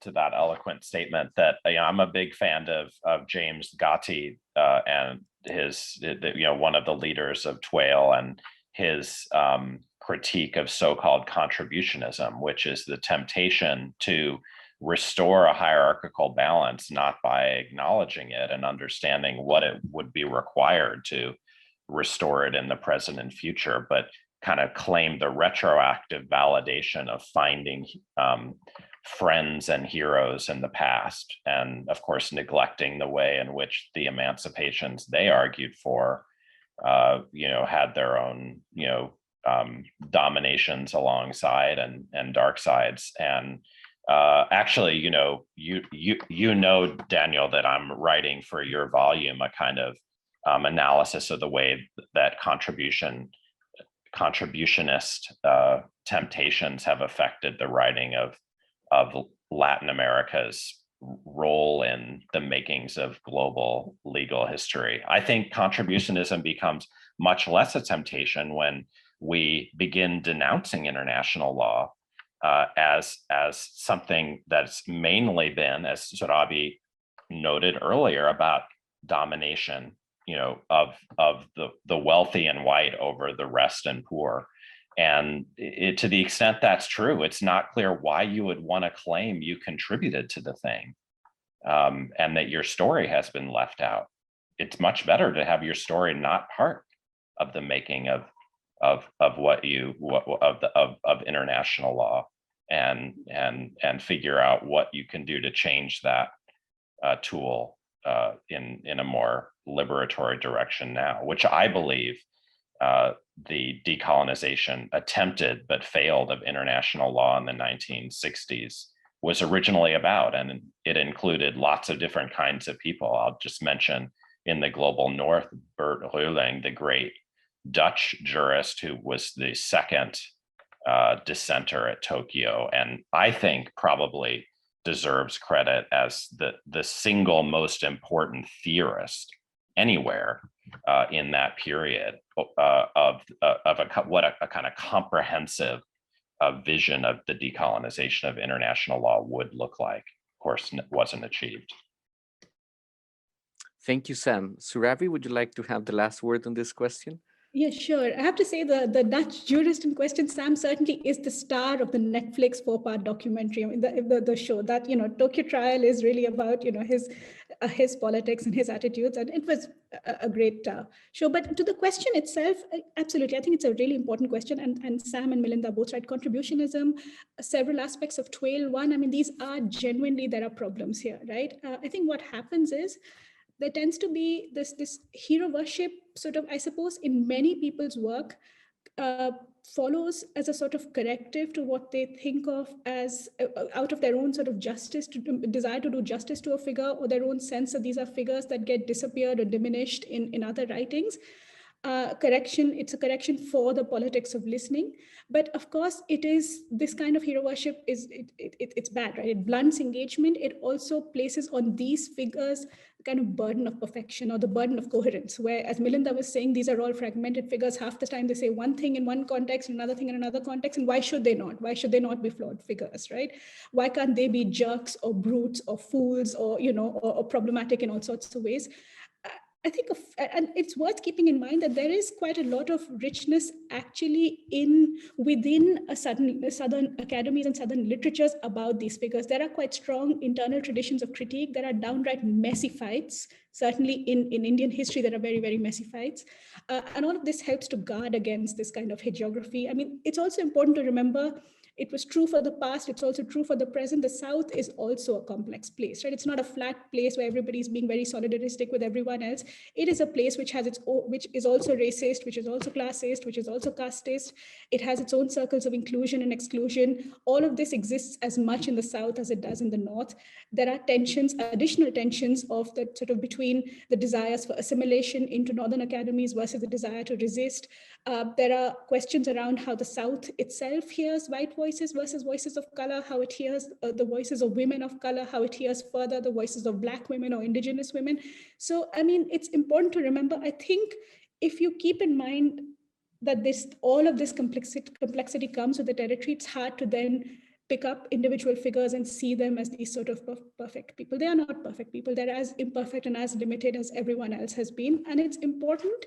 to that eloquent statement that I'm a big fan of James Gatti and his, one of the leaders of GH&IL, and his critique of so-called contributionism, which is the temptation to restore a hierarchical balance, not by acknowledging it and understanding what it would be required to restore it in the present and future, but kind of claim the retroactive validation of finding friends and heroes in the past, and of course neglecting the way in which the emancipations they argued for had their own dominations alongside and dark sides. And actually, Daniel, that I'm writing for your volume a kind of analysis of the way that contributionist temptations have affected the writing of Latin America's role in the makings of global legal history. I think contributionism becomes much less a temptation when we begin denouncing international law as something that's mainly been, as Surabhi noted earlier, about domination, of the wealthy and white over the rest and poor. And to the extent that's true, it's not clear why you would want to claim you contributed to the thing and that your story has been left out. It's much better to have your story not part of the making of international law, and figure out what you can do to change that tool in a more liberatory direction now, which I believe the decolonization attempted but failed of international law in the 1960s was originally about. And it included lots of different kinds of people. I'll just mention in the global north, Bert Reuling, the great Dutch jurist who was the second dissenter at Tokyo, and I think probably deserves credit as the single most important theorist anywhere in that period of a kind of comprehensive vision of the decolonization of international law would look like. Of course, it wasn't achieved. Thank you, Sam. Surabhi, would you like to have the last word on this question? Yeah, sure. I have to say the Dutch jurist in question, Sam, certainly is the star of the Netflix 4-part documentary. I mean, the show that, Tokyo Trial is really about, his politics and his attitudes. And it was a great show. But to the question itself, absolutely, I think it's a really important question. And Sam and Melinda both right. Contributionism, several aspects of GH&IL. One, I mean, these are genuinely, there are problems here, right? I think what happens is, there tends to be this hero worship sort of, I suppose, in many people's work, follows as a sort of corrective to what they think of as out of their own sort of justice, desire to do justice to a figure, or their own sense that these are figures that get disappeared or diminished in other writings. It's a correction for the politics of listening. But of course, it is this kind of hero worship it's bad, right? It blunts engagement. It also places on these figures kind of burden of perfection or the burden of coherence, where, as Melinda was saying, these are all fragmented figures. Half the time they say one thing in one context, another thing in another context, and why should they not? Why should they not be flawed figures, right? Why can't they be jerks or brutes or fools or, or problematic in all sorts of ways? I think, and it's worth keeping in mind that there is quite a lot of richness actually within Southern academies and Southern literatures about these figures. There are quite strong internal traditions of critique. There are downright messy fights. Certainly in Indian history, there are very, very messy fights. And all of this helps to guard against this kind of hagiography. I mean, it's also important to remember it was true for the past, it's also true for the present. The South is also a complex place, right? It's not a flat place where everybody's being very solidaristic with everyone else. It is a place which has which is also racist, which is also classist, which is also casteist. It has its own circles of inclusion and exclusion. All of this exists as much in the South as it does in the North. There are tensions, additional tensions of that sort of between the desires for assimilation into Northern academies versus the desire to resist. There are questions around how the South itself hears white voices versus voices of color, how it hears the voices of women of color, how it hears further the voices of Black women or Indigenous women. So, I mean, it's important to remember, I think, if you keep in mind that all of this complexity comes with the territory, it's hard to then pick up individual figures and see them as these sort of perfect people. They are not perfect people. They're as imperfect and as limited as everyone else has been. And it's important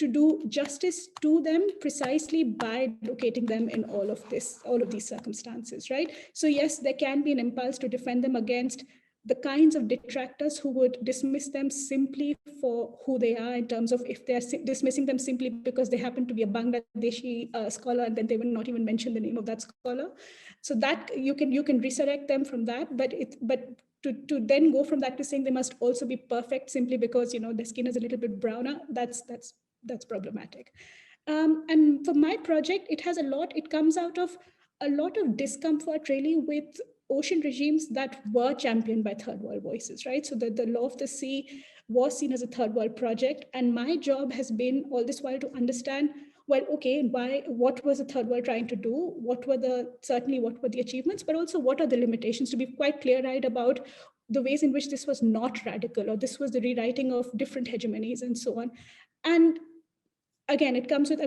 to do justice to them precisely by locating them in all of these circumstances, right? So yes, there can be an impulse to defend them against the kinds of detractors who would dismiss them simply for who they are, in terms of if they're dismissing them simply because they happen to be a Bangladeshi scholar, and then they will not even mention the name of that scholar. So that you can resurrect them from that, but to then go from that to saying they must also be perfect simply because their skin is a little bit browner, that's problematic. And for my project, it comes out of a lot of discomfort really with ocean regimes that were championed by third world voices, right? So the Law of the Sea was seen as a third world project. And my job has been all this while to understand, well, okay, what was the third world trying to do? What were the achievements, but also what are the limitations, to be quite clear-eyed about the ways in which this was not radical, or this was the rewriting of different hegemonies and so on. And again, it comes with,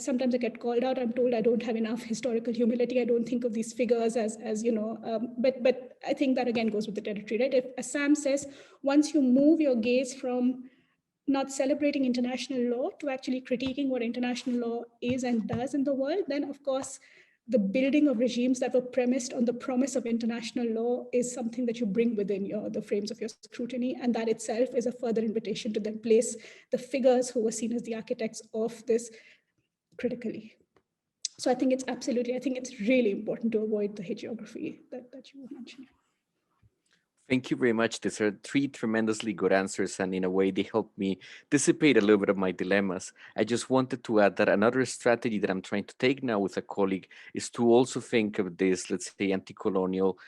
sometimes I get called out. I'm told I don't have enough historical humility. I don't think of these figures as but I think that again goes with the territory, right? As Sam says, once you move your gaze from not celebrating international law to actually critiquing what international law is and does in the world, then of course, the building of regimes that were premised on the promise of international law is something that you bring within the frames of your scrutiny. And that itself is a further invitation to then place the figures who were seen as the architects of this critically. So I think it's really important to avoid the hagiography that you were mentioning. Thank you very much. These are three tremendously good answers, and in a way, they helped me dissipate a little bit of my dilemmas. I just wanted to add that another strategy that I'm trying to take now with a colleague is to also think of this, let's say, anti-colonial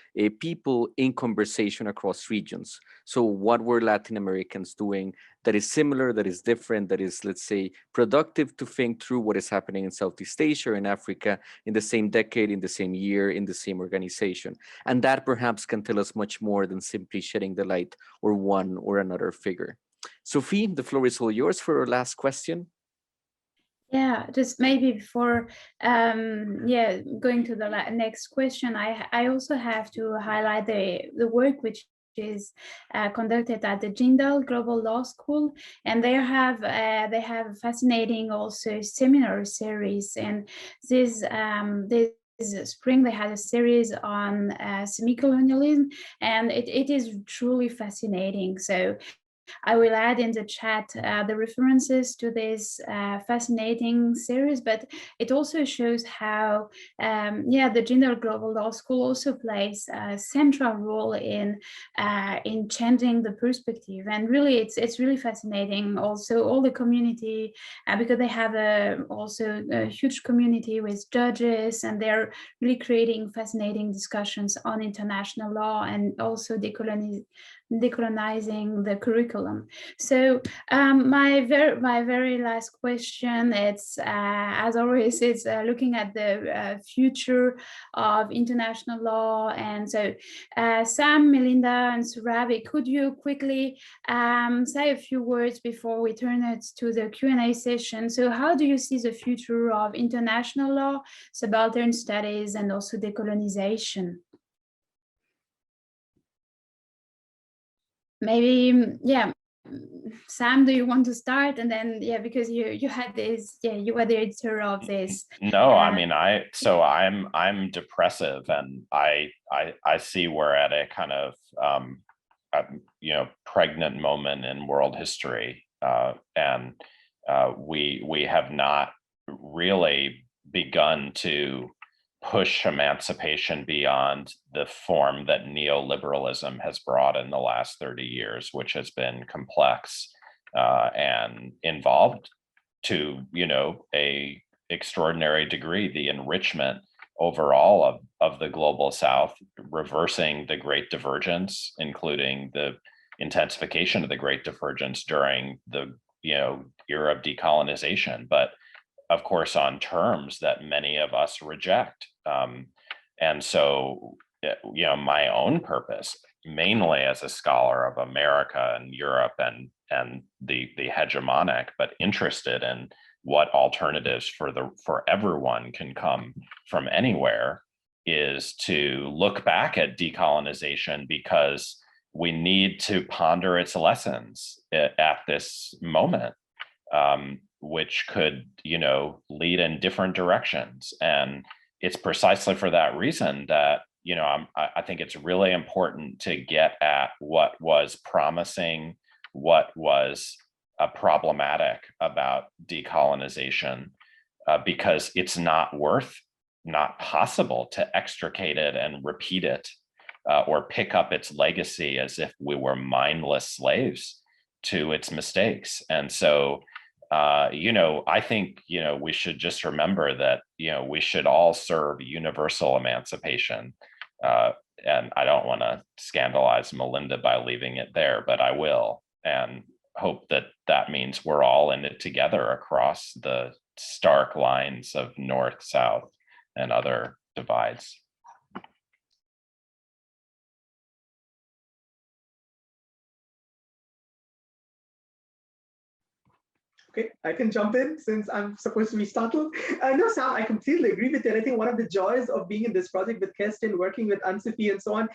people in conversation across regions. So what were Latin Americans doing that is similar, that is different, that is, let's say, productive to think through what is happening in Southeast Asia or in Africa in the same decade, in the same year, in the same organization. And that perhaps can tell us much more than simply shedding the light or one or another figure. Sophie, the floor is all yours for our last question. Yeah, just maybe before going to the next question, I also have to highlight the work which is conducted at the GH&IL Global Law School, and they have a fascinating also seminar series. And this spring they had a series on semi-colonialism, and it is truly fascinating. So I will add in the chat the references to this fascinating series, but it also shows how the GH&IL Global Law School also plays a central role in changing the perspective. And really, it's really fascinating. Also, all the community, because they have also a huge community with judges, and they're really creating fascinating discussions on international law and also decolonizing the curriculum. So my very last question, it's as always, it's looking at the future of international law. And so Sam, Melinda, and Surabi, could you quickly say a few words before we turn it to the Q&A session? So how do you see the future of international law, subaltern studies, and also decolonization? Maybe, yeah, Sam, do you want to start? And then, yeah, because you had this, yeah, you were the editor of this. No, I mean, I'm depressive, and I see we're at a kind of pregnant moment in world history, and we have not really begun to push emancipation beyond the form that neoliberalism has brought in the last 30 years, which has been complex and involved to, a extraordinary degree, the enrichment overall of the global South, reversing the Great Divergence, including the intensification of the Great Divergence during the, era of decolonization. But of course, on terms that many of us reject. And so, my own purpose, mainly as a scholar of America and Europe and the hegemonic, but interested in what alternatives for everyone can come from anywhere, is to look back at decolonization, because we need to ponder its lessons at this moment. Which could, lead in different directions. And it's precisely for that reason that, I think it's really important to get at what was promising, what was problematic about decolonization, because it's not possible to extricate it and repeat it, or pick up its legacy as if we were mindless slaves to its mistakes. And so, I think, we should just remember that, we should all serve universal emancipation. And I don't want to scandalize Melinda by leaving it there, but I will, and hope that that means we're all in it together across the stark lines of North, South, and other divides. Okay, I can jump in since I'm supposed to be startled. No, Sam, I completely agree with you. And I think one of the joys of being in this project with Kirsten, working with Anne-Sophie and so on,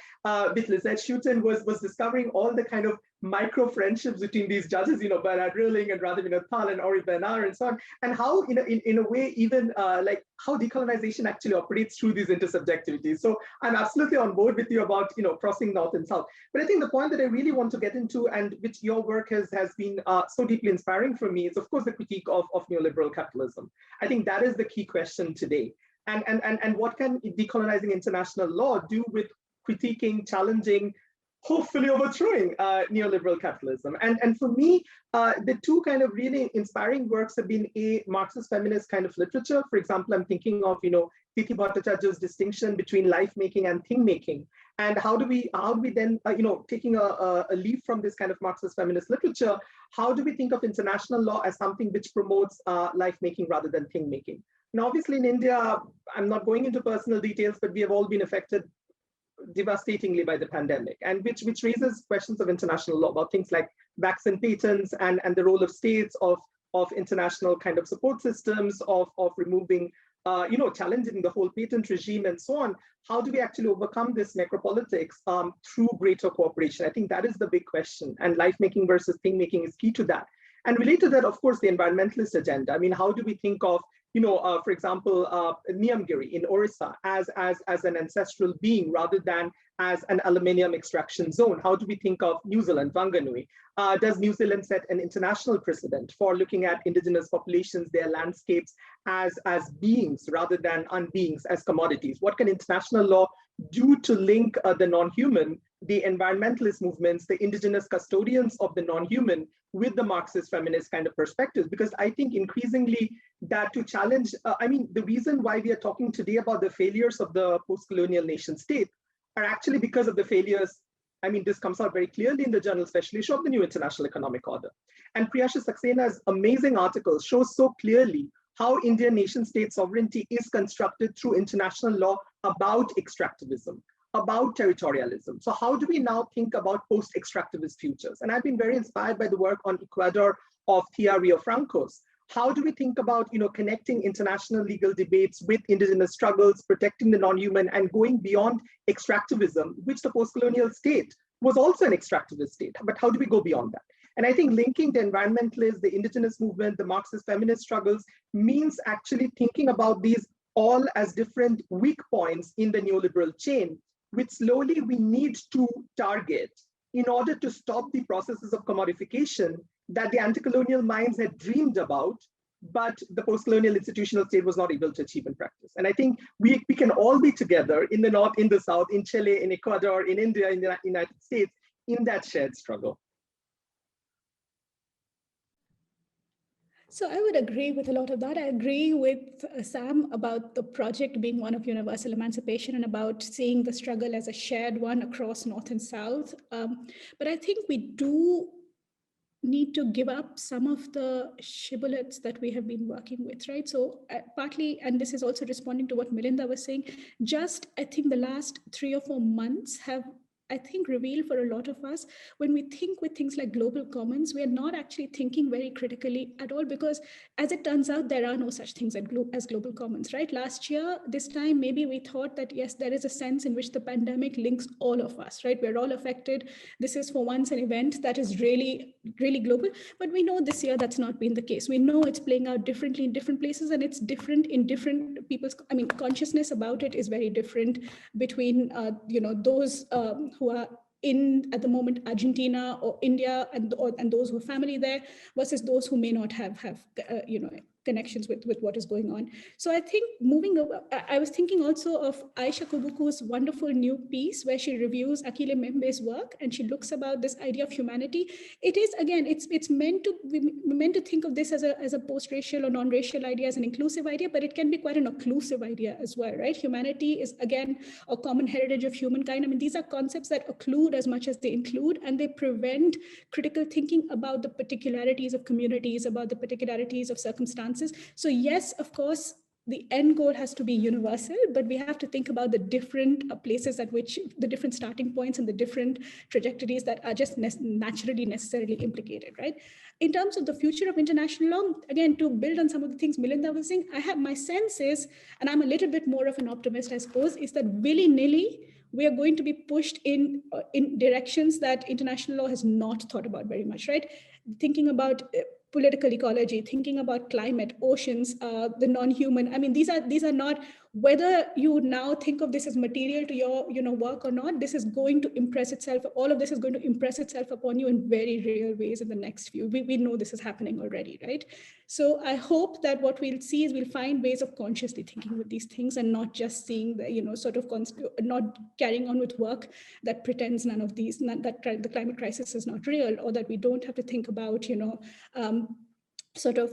with Lizette Schutten, was discovering all the kind of micro friendships between these judges, Bernard Rilling and Radha Thal and Ori Bernard and so on, and how, in a way, even like how decolonization actually operates through these intersubjectivities. So I'm absolutely on board with you about, crossing North and South. But I think the point that I really want to get into, and which your work has been so deeply inspiring for me, is of course the critique of neoliberal capitalism. I think that is the key question today. And what can decolonizing international law do with critiquing, challenging, hopefully overthrowing neoliberal capitalism? And for me, the two kind of really inspiring works have been a Marxist feminist kind of literature. For example, I'm thinking of, Titi Bhattacharya's distinction between life making and thing making. And how do we then, taking a leaf from this kind of Marxist feminist literature, how do we think of international law as something which promotes life making rather than thing making? Now, obviously in India, I'm not going into personal details, but we have all been affected devastatingly by the pandemic, and which raises questions of international law about things like vaccine patents and the role of states, of international kind of support systems, of removing, challenging the whole patent regime and so on. How do we actually overcome this necropolitics through greater cooperation? I think that is the big question, and life making versus thing making is key to that. And related to that, of course, the environmentalist agenda. I mean, how do we think of, for example, Niyamgiri in Orissa as an ancestral being rather than as an aluminium extraction zone? How do we think of New Zealand, Wanganui? Does New Zealand set an international precedent for looking at indigenous populations, their landscapes as beings rather than unbeings, as commodities? What can international law do to link the non-human, the environmentalist movements, the indigenous custodians of the non-human, with the Marxist feminist kind of perspectives? Because I think increasingly that to challenge, the reason why we are talking today about the failures of the post-colonial nation state are actually because of the failures I mean, this comes out very clearly in the journal special issue of the New International Economic Order. And Priyasha सक्सेना's amazing article shows so clearly how Indian nation state sovereignty is constructed through international law about extractivism, about territorialism. So how do we now think about post-extractivist futures? And I've been very inspired by the work on Ecuador of Thea Riofrancos. How do we think about, connecting international legal debates with indigenous struggles, protecting the non-human, and going beyond extractivism, which the post-colonial state was also an extractivist state. But how do we go beyond that? And I think linking the environmentalists, the indigenous movement, the Marxist feminist struggles means actually thinking about these all as different weak points in the neoliberal chain, which slowly we need to target in order to stop the processes of commodification that the anti-colonial minds had dreamed about, but the post-colonial institutional state was not able to achieve in practice. And I think we can all be together in the North, in the South, in Chile, in Ecuador, in India, in the United States, in that shared struggle. So I would agree with a lot of that. I agree with Sam about the project being one of universal emancipation and about seeing the struggle as a shared one across North and South. But I think we do need to give up some of the shibboleths that we have been working with, right? So partly, and this is also responding to what Melinda was saying, just I think the last 3 or 4 months have, I think, revealed for a lot of us, when we think with things like global commons, we are not actually thinking very critically at all, because as it turns out, there are no such things as global commons, right? Last year, this time, maybe we thought that, yes, there is a sense in which the pandemic links all of us, right? We're all affected. This is for once an event that is really, really global. But we know this year that's not been the case. We know it's playing out differently in different places, and it's different in different people's, consciousness about it is very different between, those who are in, at the moment, Argentina or India, and those who have family there, versus those who may not have connections with what is going on. So I think moving over, I was thinking also of Aisha Kubuku's wonderful new piece where she reviews Akile Membe's work, and she looks about this idea of humanity. It is, again, it's meant to think of this as a post-racial or non-racial idea, as an inclusive idea, but it can be quite an occlusive idea as well, right? Humanity is, again, a common heritage of humankind. These are concepts that occlude as much as they include, and they prevent critical thinking about the particularities of communities, about the particularities of circumstances. So yes, of course, the end goal has to be universal, but we have to think about the different places at which, the different starting points and the different trajectories that are just naturally, necessarily implicated, right? In terms of the future of international law, again, to build on some of the things Melinda was saying, my sense is, and I'm a little bit more of an optimist, I suppose, is that willy-nilly, we are going to be pushed in directions that international law has not thought about very much, right? Thinking about political ecology, thinking about climate, oceans, the non-human. These are not, whether you now think of this as material to your work or not, this is going to impress itself, all of this is going to impress itself upon you in very real ways in the next few. We know this is happening already, right? So I hope that what we'll see is we'll find ways of consciously thinking with these things, and not just seeing the, not carrying on with work that pretends none of these, that the climate crisis is not real, or that we don't have to think about,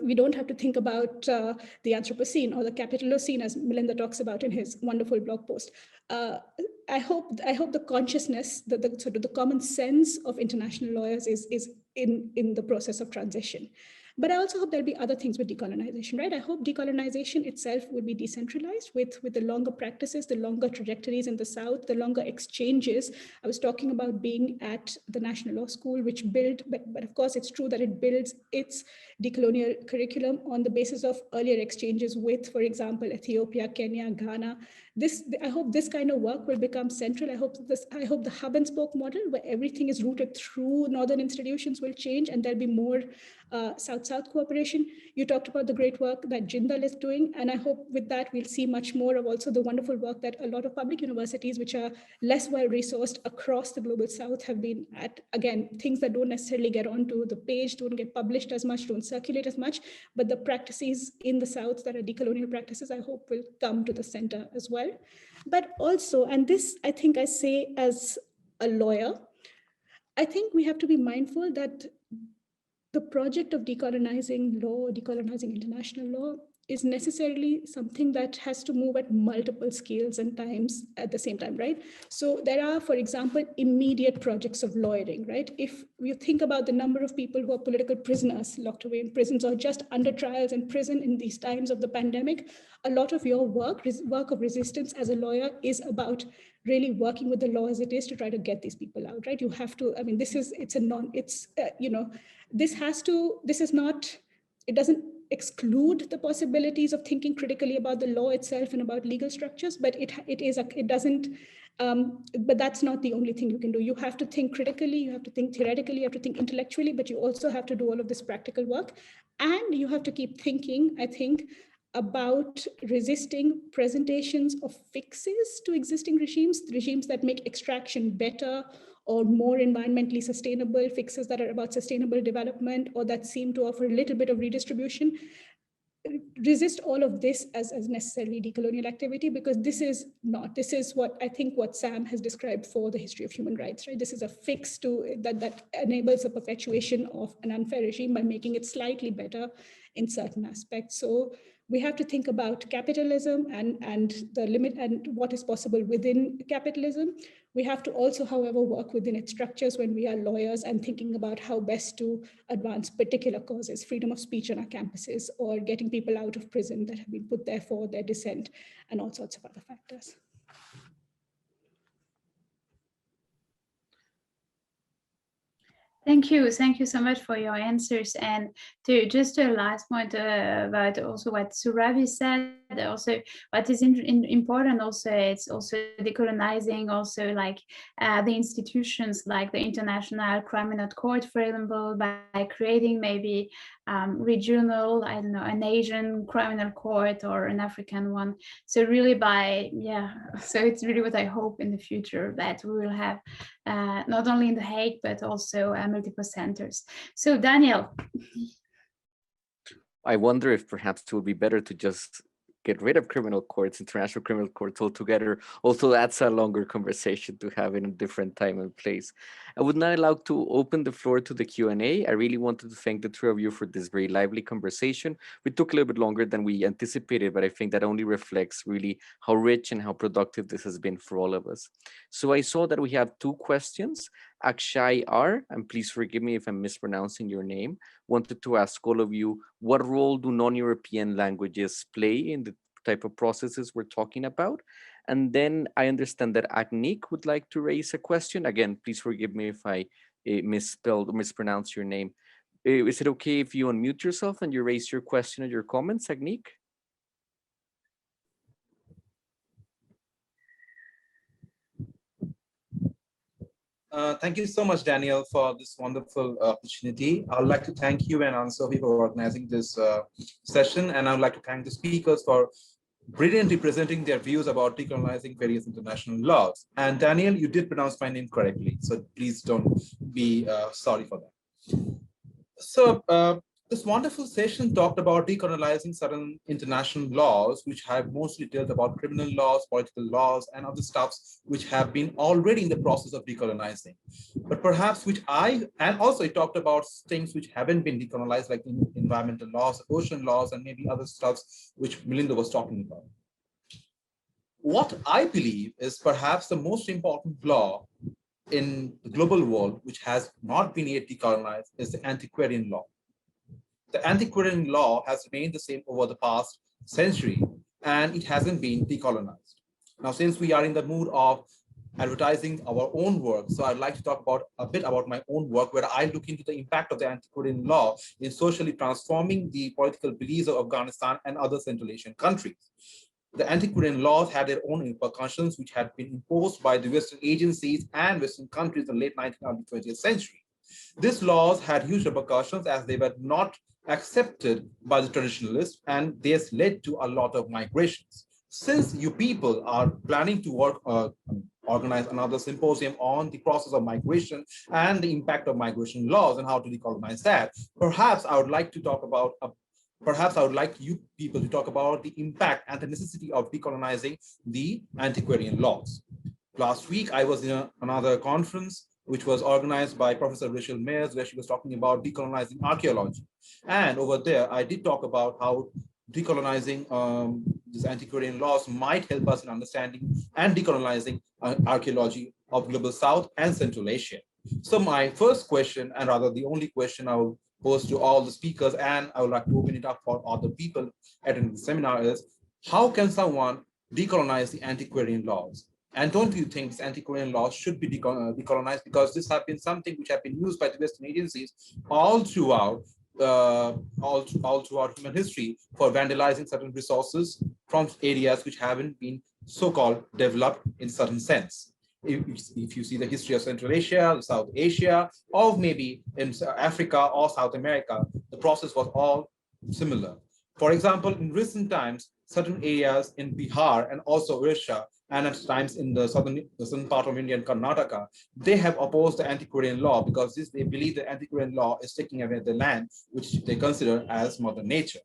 we don't have to think about the Anthropocene or the Capitalocene, as Melinda talks about in his wonderful blog post. I hope the consciousness, the common sense of international lawyers is in the process of transition. But I also hope there'll be other things with decolonization, right? I hope decolonization itself will be decentralized with the longer practices, the longer trajectories in the South, the longer exchanges. I was talking about being at the National Law School, which built, but of course it's true that it builds its decolonial curriculum on the basis of earlier exchanges with, for example, Ethiopia, Kenya, Ghana. I hope this kind of work will become central. I hope the hub and spoke model, where everything is rooted through Northern institutions, will change, and there'll be more South-South cooperation. You talked about the great work that Jindal is doing, and I hope with that we'll see much more of also the wonderful work that a lot of public universities, which are less well-resourced across the global South, have been at. Again, things that don't necessarily get onto the page, don't get published as much, don't circulate as much, but the practices in the South that are decolonial practices, I hope will come to the center as well. But also, and this I think I say as a lawyer, I think we have to be mindful that the project of decolonizing law, decolonizing international law, is necessarily something that has to move at multiple scales and times at the same time, right? So there are, for example, immediate projects of lawyering, right? If you think about the number of people who are political prisoners locked away in prisons or just under trials in prison in these times of the pandemic, a lot of your work of resistance as a lawyer is about really working with the law as it is to try to get these people out, right? You have to, I mean, this is, it's a non, it's, you know, this has to, this is not, it doesn't exclude the possibilities of thinking critically about the law itself and about legal structures, but it doesn't, but that's not the only thing you can do. You have to think critically, you have to think theoretically, you have to think intellectually, but you also have to do all of this practical work. And you have to keep thinking, I think, about resisting presentations of fixes to existing regimes that make extraction better or more environmentally sustainable, fixes that are about sustainable development or that seem to offer a little bit of redistribution. Resist all of this as necessarily decolonial activity, because this is what I think what Sam has described for the history of human rights, right? This is a fix to that enables a perpetuation of an unfair regime by making it slightly better in certain aspects. So we have to think about capitalism and the limit and what is possible within capitalism. We have to also, however, work within its structures when we are lawyers and thinking about how best to advance particular causes, freedom of speech on our campuses, or getting people out of prison that have been put there for their dissent, and all sorts of other factors. Thank you so much for your answers. And to just a last point about also what Surabhi said, also what is important also, it's also decolonizing also like the institutions like the International Criminal Court, for example, by creating maybe regional, I don't know, an Asian criminal court or an African one. So really so it's really what I hope in the future, that we will have not only in The Hague, but also multiple centers. So Daniel. I wonder if perhaps it would be better to just get rid of criminal courts, international criminal courts altogether. Also, that's a longer conversation to have in a different time and place. I would now like to open the floor to the Q&A. I really wanted to thank the three of you for this very lively conversation. We took a little bit longer than we anticipated, but I think that only reflects really how rich and how productive this has been for all of us. So I saw that we have two questions. Akshay R, and please forgive me if I'm mispronouncing your name, wanted to ask all of you, what role do non-European languages play in the type of processes we're talking about? And then I understand that Agnik would like to raise a question. Again, please forgive me if I misspelled or mispronounced your name. Is it okay if you unmute yourself and you raise your question or your comments, Agnik? Thank you so much, Daniel, for this wonderful opportunity. I would like to thank you and Anne-Sophie for organizing this session. And I would like to thank the speakers for brilliantly presenting their views about decolonizing various international laws. And Daniel, you did pronounce my name correctly, so please don't be sorry for that. So this wonderful session talked about decolonizing certain international laws, which have mostly dealt about criminal laws, political laws, and other stuffs which have been already in the process of decolonizing. But perhaps and also it talked about things which haven't been decolonized, like environmental laws, ocean laws, and maybe other stuffs which Melinda was talking about. What I believe is perhaps the most important law in the global world, which has not been yet decolonized, is the antiquarian law. The antiquarian law has remained the same over the past century, and it hasn't been decolonized. Now, since we are in the mood of advertising our own work, so I'd like to talk about a bit about my own work, where I look into the impact of the antiquarian law in socially transforming the political beliefs of Afghanistan and other Central Asian countries. The antiquarian laws had their own repercussions, which had been imposed by the Western agencies and Western countries in the late 19th and 20th century. These laws had huge repercussions as they were not accepted by the traditionalists, and this led to a lot of migrations. Since you people are planning to organize another symposium on the process of migration and the impact of migration laws and how to decolonize that, perhaps I would like to talk about perhaps I would like you people to talk about the impact and the necessity of decolonizing the antiquarian laws. Last week, I was in another conference which was organized by Professor Rachel Mayers, where she was talking about decolonizing archaeology. And over there, I did talk about how decolonizing these antiquarian laws might help us in understanding and decolonizing archaeology of Global South and Central Asia. So my first question, and rather the only question I will pose to all the speakers, and I would like to open it up for other people attending the seminar, is how can someone decolonize the antiquarian laws? And don't you think these antiquarian laws should be decolonized, because this has been something which have been used by the Western agencies all throughout human history for vandalizing certain resources from areas which haven't been so-called developed in certain sense. If you see the history of Central Asia, South Asia, or maybe in Africa or South America, the process was all similar. For example, in recent times, certain areas in Bihar and also Orissa, and at times in the southern part of India and Karnataka, they have opposed the antiquarian law because they believe the antiquarian law is taking away the land, which they consider as Mother Nature.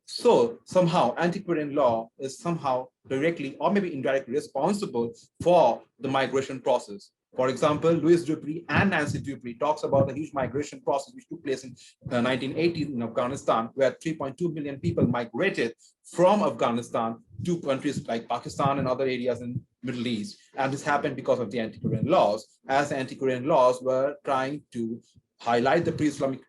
So somehow antiquarian law is somehow directly or maybe indirectly responsible for the migration process. For example, Louis Dupuy and Nancy Dupuy talks about the huge migration process which took place in the 1980s in Afghanistan, where 3.2 million people migrated from Afghanistan to countries like Pakistan and other areas in Middle East. And this happened because of the antiquarian laws, as the antiquarian laws were trying to highlight the pre-Islamic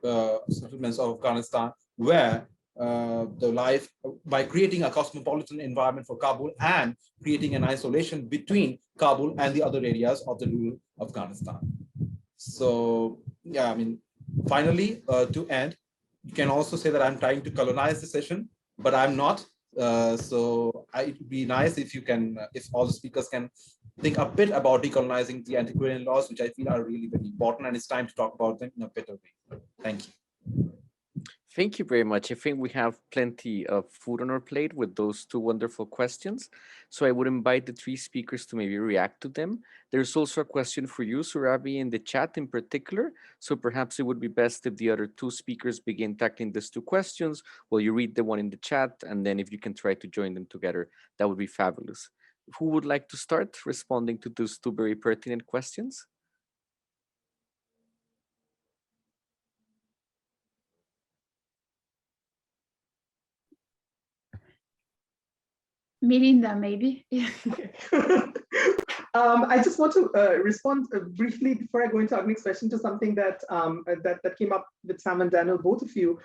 settlements of Afghanistan, where the life by creating a cosmopolitan environment for Kabul and creating an isolation between Kabul and the other areas of the rural Afghanistan. So yeah, I mean, finally, to end, you can also say that I'm trying to colonize the session, but I'm not. So it would be nice if you can, if all the speakers can think a bit about decolonizing the antiquarian laws, which I feel are really very important, and it's time to talk about them in a better way. Thank you. Thank you very much. I think we have plenty of food on our plate with those two wonderful questions. So I would invite the three speakers to maybe react to them. There's also a question for you, Surabi, in the chat in particular. So perhaps it would be best if the other two speakers begin tackling these two questions while you read the one in the chat. And then if you can try to join them together, that would be fabulous. Who would like to start responding to those two very pertinent questions? Melinda, maybe. I just want to respond briefly before I go into our next question to something that that came up with Sam and Daniel, both of you,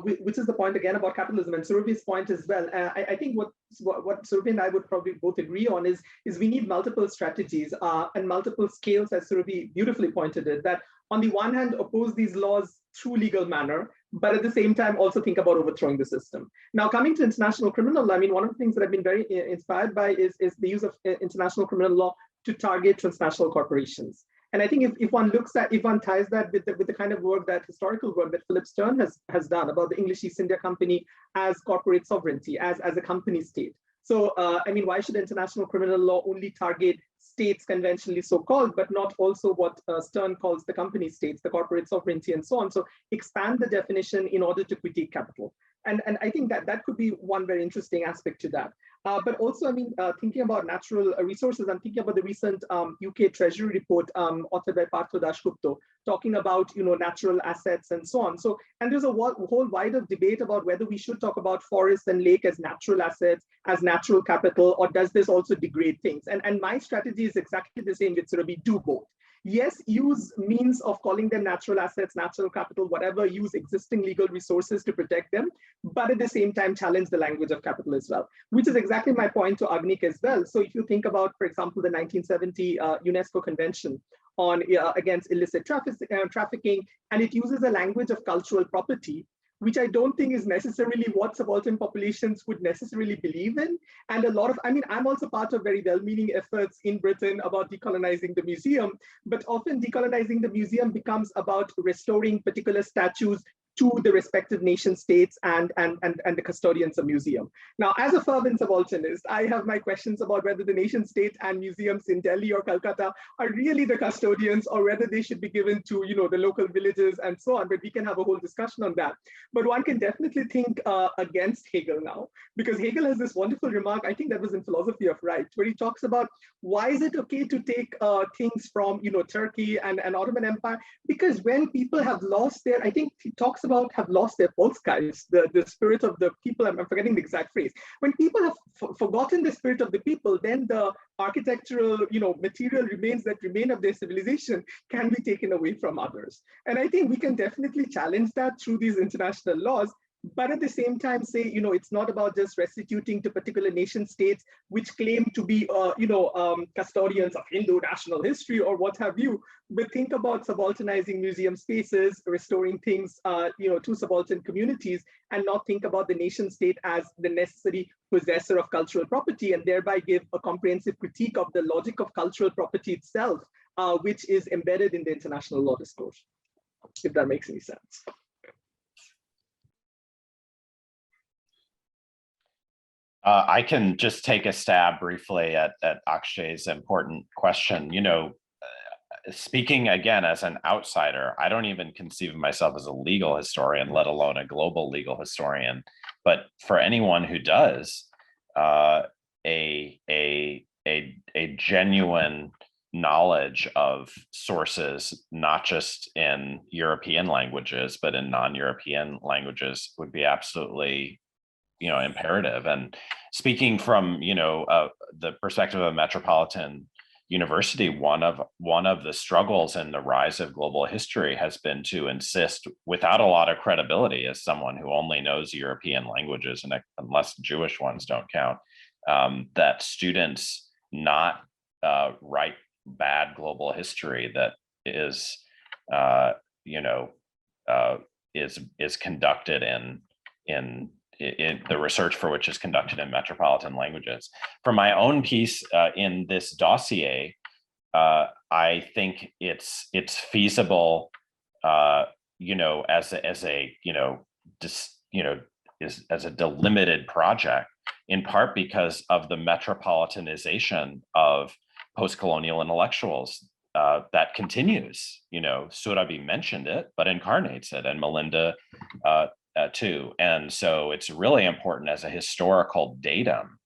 which is the point again about capitalism and Surabhi's point as well. I think what Surabhi and I would probably both agree on is we need multiple strategies and multiple scales, as Surabhi beautifully pointed it, that on the one hand oppose these laws through legal manner, but at the same time also think about overthrowing the system. Now, coming to international criminal law, I mean, one of the things that I've been very inspired by is the use of international criminal law to target transnational corporations. And I think if one looks at, if one ties that with the kind of work, that historical work that Philip Stern has done about the English East India Company as corporate sovereignty, as a company state. So, I mean, why should international criminal law only target states conventionally so-called, but not also what Stern calls the company states, the corporate sovereignty and so on? So expand the definition in order to critique capital. And I think that could be one very interesting aspect to that. But also, I mean, thinking about natural resources, I'm thinking about the recent UK Treasury report authored by Partho Dasgupta, talking about, you know, natural assets and so on. So, and there's a whole wider debate about whether we should talk about forests and lake as natural assets, as natural capital, or does this also degrade things? And my strategy is exactly the same with Surabhi, do both. Yes, use means of calling them natural assets, natural capital, whatever, use existing legal resources to protect them, but at the same time challenge the language of capital as well, which is exactly my point to Agnik as well. So if you think about, for example, the 1970 UNESCO Convention on against illicit trafficking, and it uses a language of cultural property, which I don't think is necessarily what subaltern populations would necessarily believe in. And a lot of, I mean, I'm also part of very well-meaning efforts in Britain about decolonizing the museum, but often decolonizing the museum becomes about restoring particular statues to the respective nation states and the custodians of museum. Now, as a fervent subalternist, I have my questions about whether the nation state and museums in Delhi or Calcutta are really the custodians, or whether they should be given to, you know, the local villages and so on, but we can have a whole discussion on that. But one can definitely think against Hegel now, because Hegel has this wonderful remark, I think that was in Philosophy of Right, where he talks about why is it okay to take things from, you know, Turkey and Ottoman Empire, because when people have lost their, I think he talks about have lost their Volksgeist, the spirit of the people. I'm forgetting the exact phrase. When people have forgotten the spirit of the people, then the architectural, material remains that remain of their civilization can be taken away from others. And I think we can definitely challenge that through these international laws. But at the same time say, it's not about just restituting to particular nation states which claim to be, custodians of Hindu national history or what have you, but think about subalternizing museum spaces, restoring things, to subaltern communities, and not think about the nation state as the necessary possessor of cultural property, and thereby give a comprehensive critique of the logic of cultural property itself, which is embedded in the international law discourse, if that makes any sense. I can just take a stab briefly at Akshay's important question. Speaking again as an outsider, I don't even conceive of myself as a legal historian, let alone a global legal historian. But for anyone who does, a genuine knowledge of sources, not just in European languages, but in non-European languages would be absolutely imperative. And speaking from the perspective of a metropolitan university, one of the struggles in the rise of global history has been to insist, without a lot of credibility as someone who only knows European languages, and unless Jewish ones don't count, that students not write bad global history that is is conducted in the research for which is conducted in metropolitan languages. For my own piece in this dossier, I think it's feasible, as a delimited project, in part because of the metropolitanization of post-colonial intellectuals that continues. Surabhi mentioned it, but incarnates it, and Melinda too. And so it's really important as a historical datum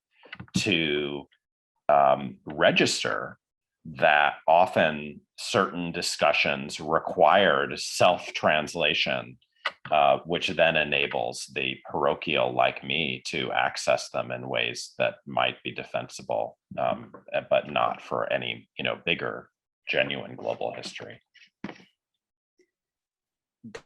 to register that often certain discussions required self-translation, which then enables the parochial like me to access them in ways that might be defensible, but not for any bigger, genuine global history.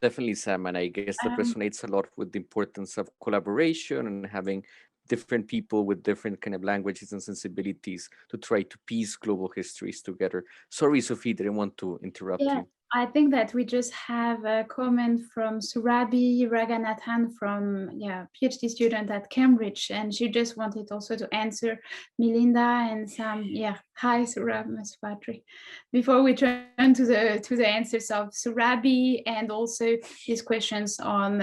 Definitely, Sam, and I guess that resonates a lot with the importance of collaboration and having different people with different kind of languages and sensibilities to try to piece global histories together. Sorry, Sophie, didn't want to interrupt you. I think that we just have a comment from Surabhi Raganathan from PhD student at Cambridge, and she just wanted also to answer Melinda and Sam. Hi Surabhi. Before we turn to the answers of Surabhi and also these questions on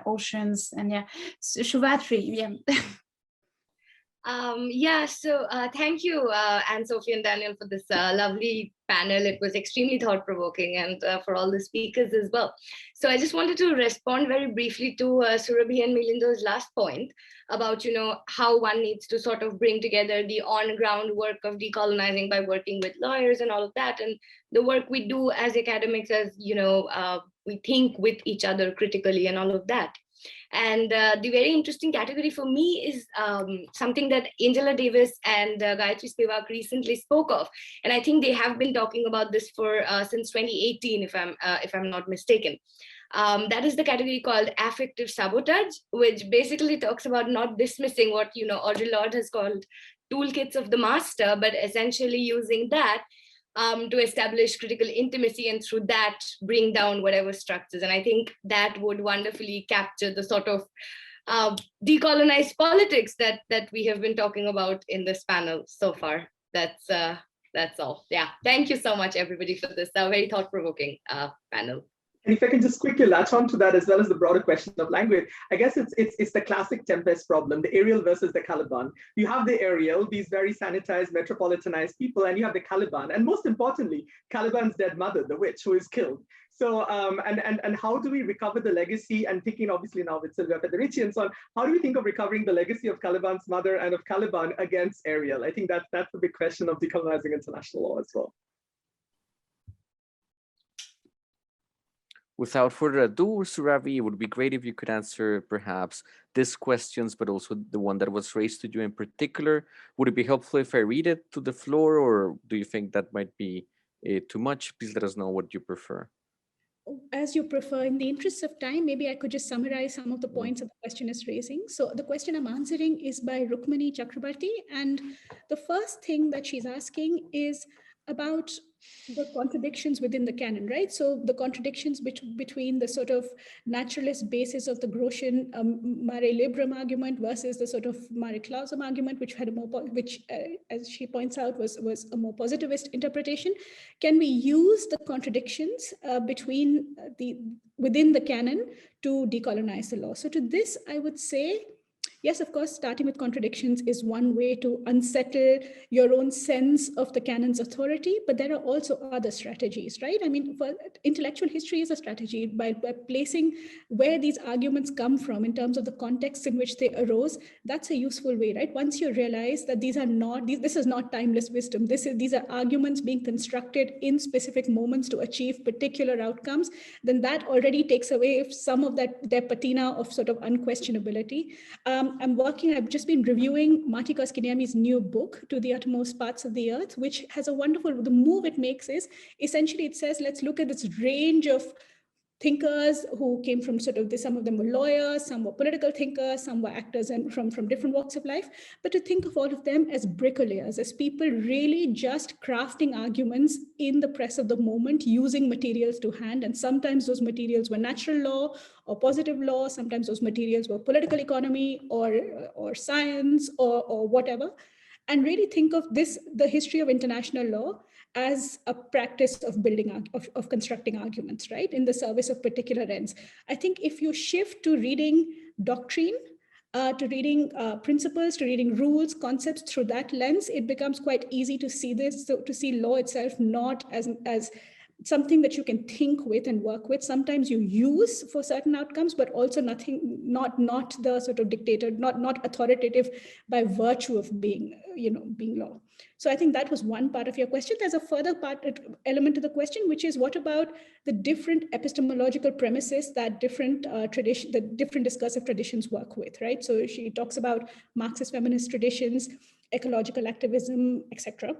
oceans and Shuvatri. So thank you, Anne-Sophie and Daniel, for this lovely panel. It was extremely thought-provoking, and for all the speakers as well. So I just wanted to respond very briefly to Surabhi and Melinda's last point about, how one needs to sort of bring together the on-ground work of decolonizing by working with lawyers and all of that, and the work we do as academics, as, we think with each other critically and all of that. And the very interesting category for me is something that Angela Davis and Gayatri Spivak recently spoke of, and I think they have been talking about this for since 2018, if I'm not mistaken. That is the category called affective sabotage, which basically talks about not dismissing what Audre Lorde has called toolkits of the master, but essentially using that to establish critical intimacy, and through that bring down whatever structures. And I think that would wonderfully capture the sort of decolonized politics that we have been talking about in this panel so far. That's all. Yeah, thank you so much, everybody, for this very thought-provoking panel. And if I can just quickly latch on to that, as well as the broader question of language, I guess it's the classic Tempest problem, the Ariel versus the Caliban. You have the Ariel, these very sanitized, metropolitanized people, and you have the Caliban. And most importantly, Caliban's dead mother, the witch, who is killed. So, and how do we recover the legacy, and thinking obviously now with Sylvia Federici and so on, how do we think of recovering the legacy of Caliban's mother and of Caliban against Ariel? I think that's the big question of decolonizing international law as well. Without further ado, Surabi, it would be great if you could answer perhaps these questions, but also the one that was raised to you in particular. Would it be helpful if I read it to the floor, or do you think that might be too much? Please let us know what you prefer. As you prefer. In the interest of time, maybe I could just summarize some of the points that the question is raising. So the question I'm answering is by Rukmini Chakrabarti. And the first thing that she's asking is about the contradictions within the canon, right? So the contradictions between the sort of naturalist basis of the Grotian mare liberum argument versus the sort of mare clausum argument, which had a more, as she points out, was a more positivist interpretation. Can we use the contradictions between within the canon to decolonize the law? So to this, I would say, yes, of course, starting with contradictions is one way to unsettle your own sense of the canon's authority, but there are also other strategies, right? I mean, for intellectual history is a strategy by placing where these arguments come from in terms of the context in which they arose. That's a useful way, right? Once you realize that these are not, this is not timeless wisdom. These are arguments being constructed in specific moments to achieve particular outcomes, then that already takes away some of their patina of sort of unquestionability. I've just been reviewing Marty Koskiniami's new book, To the Uttermost Parts of the Earth, which has the move it makes is essentially it says, let's look at this range of thinkers who came from some of them were lawyers, some were political thinkers, some were actors and from different walks of life, but to think of all of them as bricolayers, as people really just crafting arguments in the press of the moment, using materials to hand. And sometimes those materials were natural law or positive law, sometimes those materials were political economy or science or whatever. And really think of the history of international law as a practice of building, of constructing arguments, right, in the service of particular ends. I think if you shift to reading doctrine, to reading principles, to reading rules, concepts through that lens, it becomes quite easy to see this, to see law itself not as something that you can think with and work with. Sometimes you use for certain outcomes, but also not the sort of dictator, not authoritative by virtue of being law. So I think that was one part of your question. There's a further element to the question, which is what about the different epistemological premises that different discursive traditions work with, right? So she talks about Marxist feminist traditions, ecological activism, etc.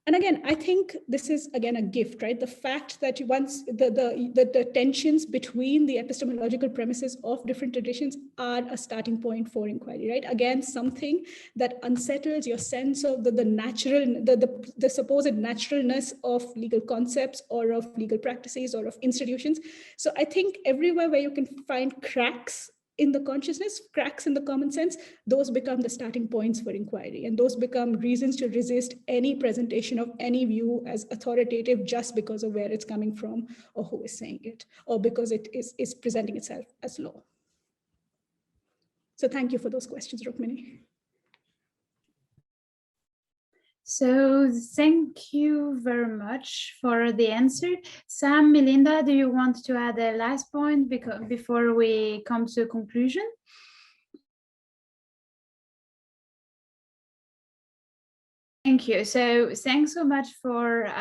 And again, I think this is, again, a gift, right? The fact that once the tensions between the epistemological premises of different traditions are a starting point for inquiry, right? Again, something that unsettles your sense of the supposed naturalness of legal concepts or of legal practices or of institutions. So I think everywhere where you can find cracks in the consciousness, cracks in the common sense, those become the starting points for inquiry. And those become reasons to resist any presentation of any view as authoritative just because of where it's coming from or who is saying it, or because it is presenting itself as law. So thank you for those questions, Rukmini. So thank you very much for the answer. Sam, Melinda, do you want to add a last point before we come to a conclusion? Thank you. So thanks so much for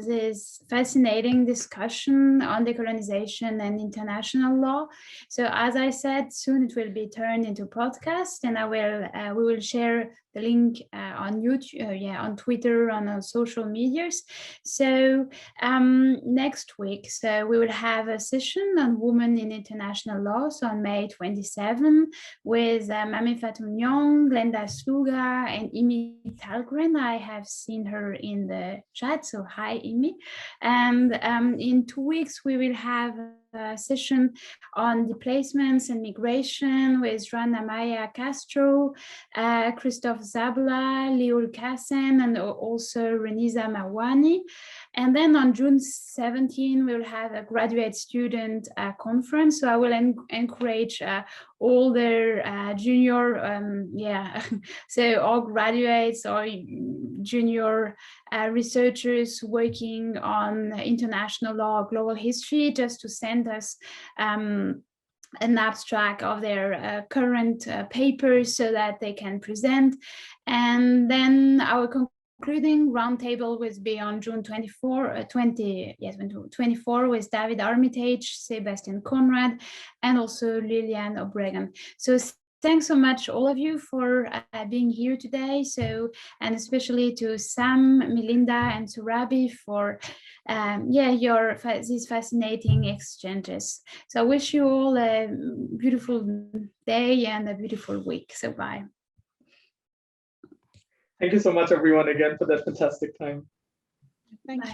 this fascinating discussion on decolonization and international law. So as I said, soon it will be turned into podcast, and we will share the link on YouTube, on Twitter, on social medias. So next week, so we will have a session on women in international law, so on May 27, with Mami Fatou Nyong, Glenda Sluga, and Imi Talgren. I have seen her in the chat, so hi, Imi. And in 2 weeks, we will have a session on displacements and migration with Joana Maya Castro, Christophe Zabla, Leol Kassem, and also Reniza Mawani. And then on June 17, we'll have a graduate student conference. So I will encourage all their junior, so all graduates or junior researchers working on international law, global history, just to send us an abstract of their current papers so that they can present. And then our concluding roundtable will be on June 24 with David Armitage, Sebastian Conrad, and also Lillian O'Brien. So thanks so much, all of you, for being here today. So, and especially to Sam, Melinda, and Surabi for these fascinating exchanges. So I wish you all a beautiful day and a beautiful week. So bye. Thank you so much, everyone, again, for that fantastic time. Thank you.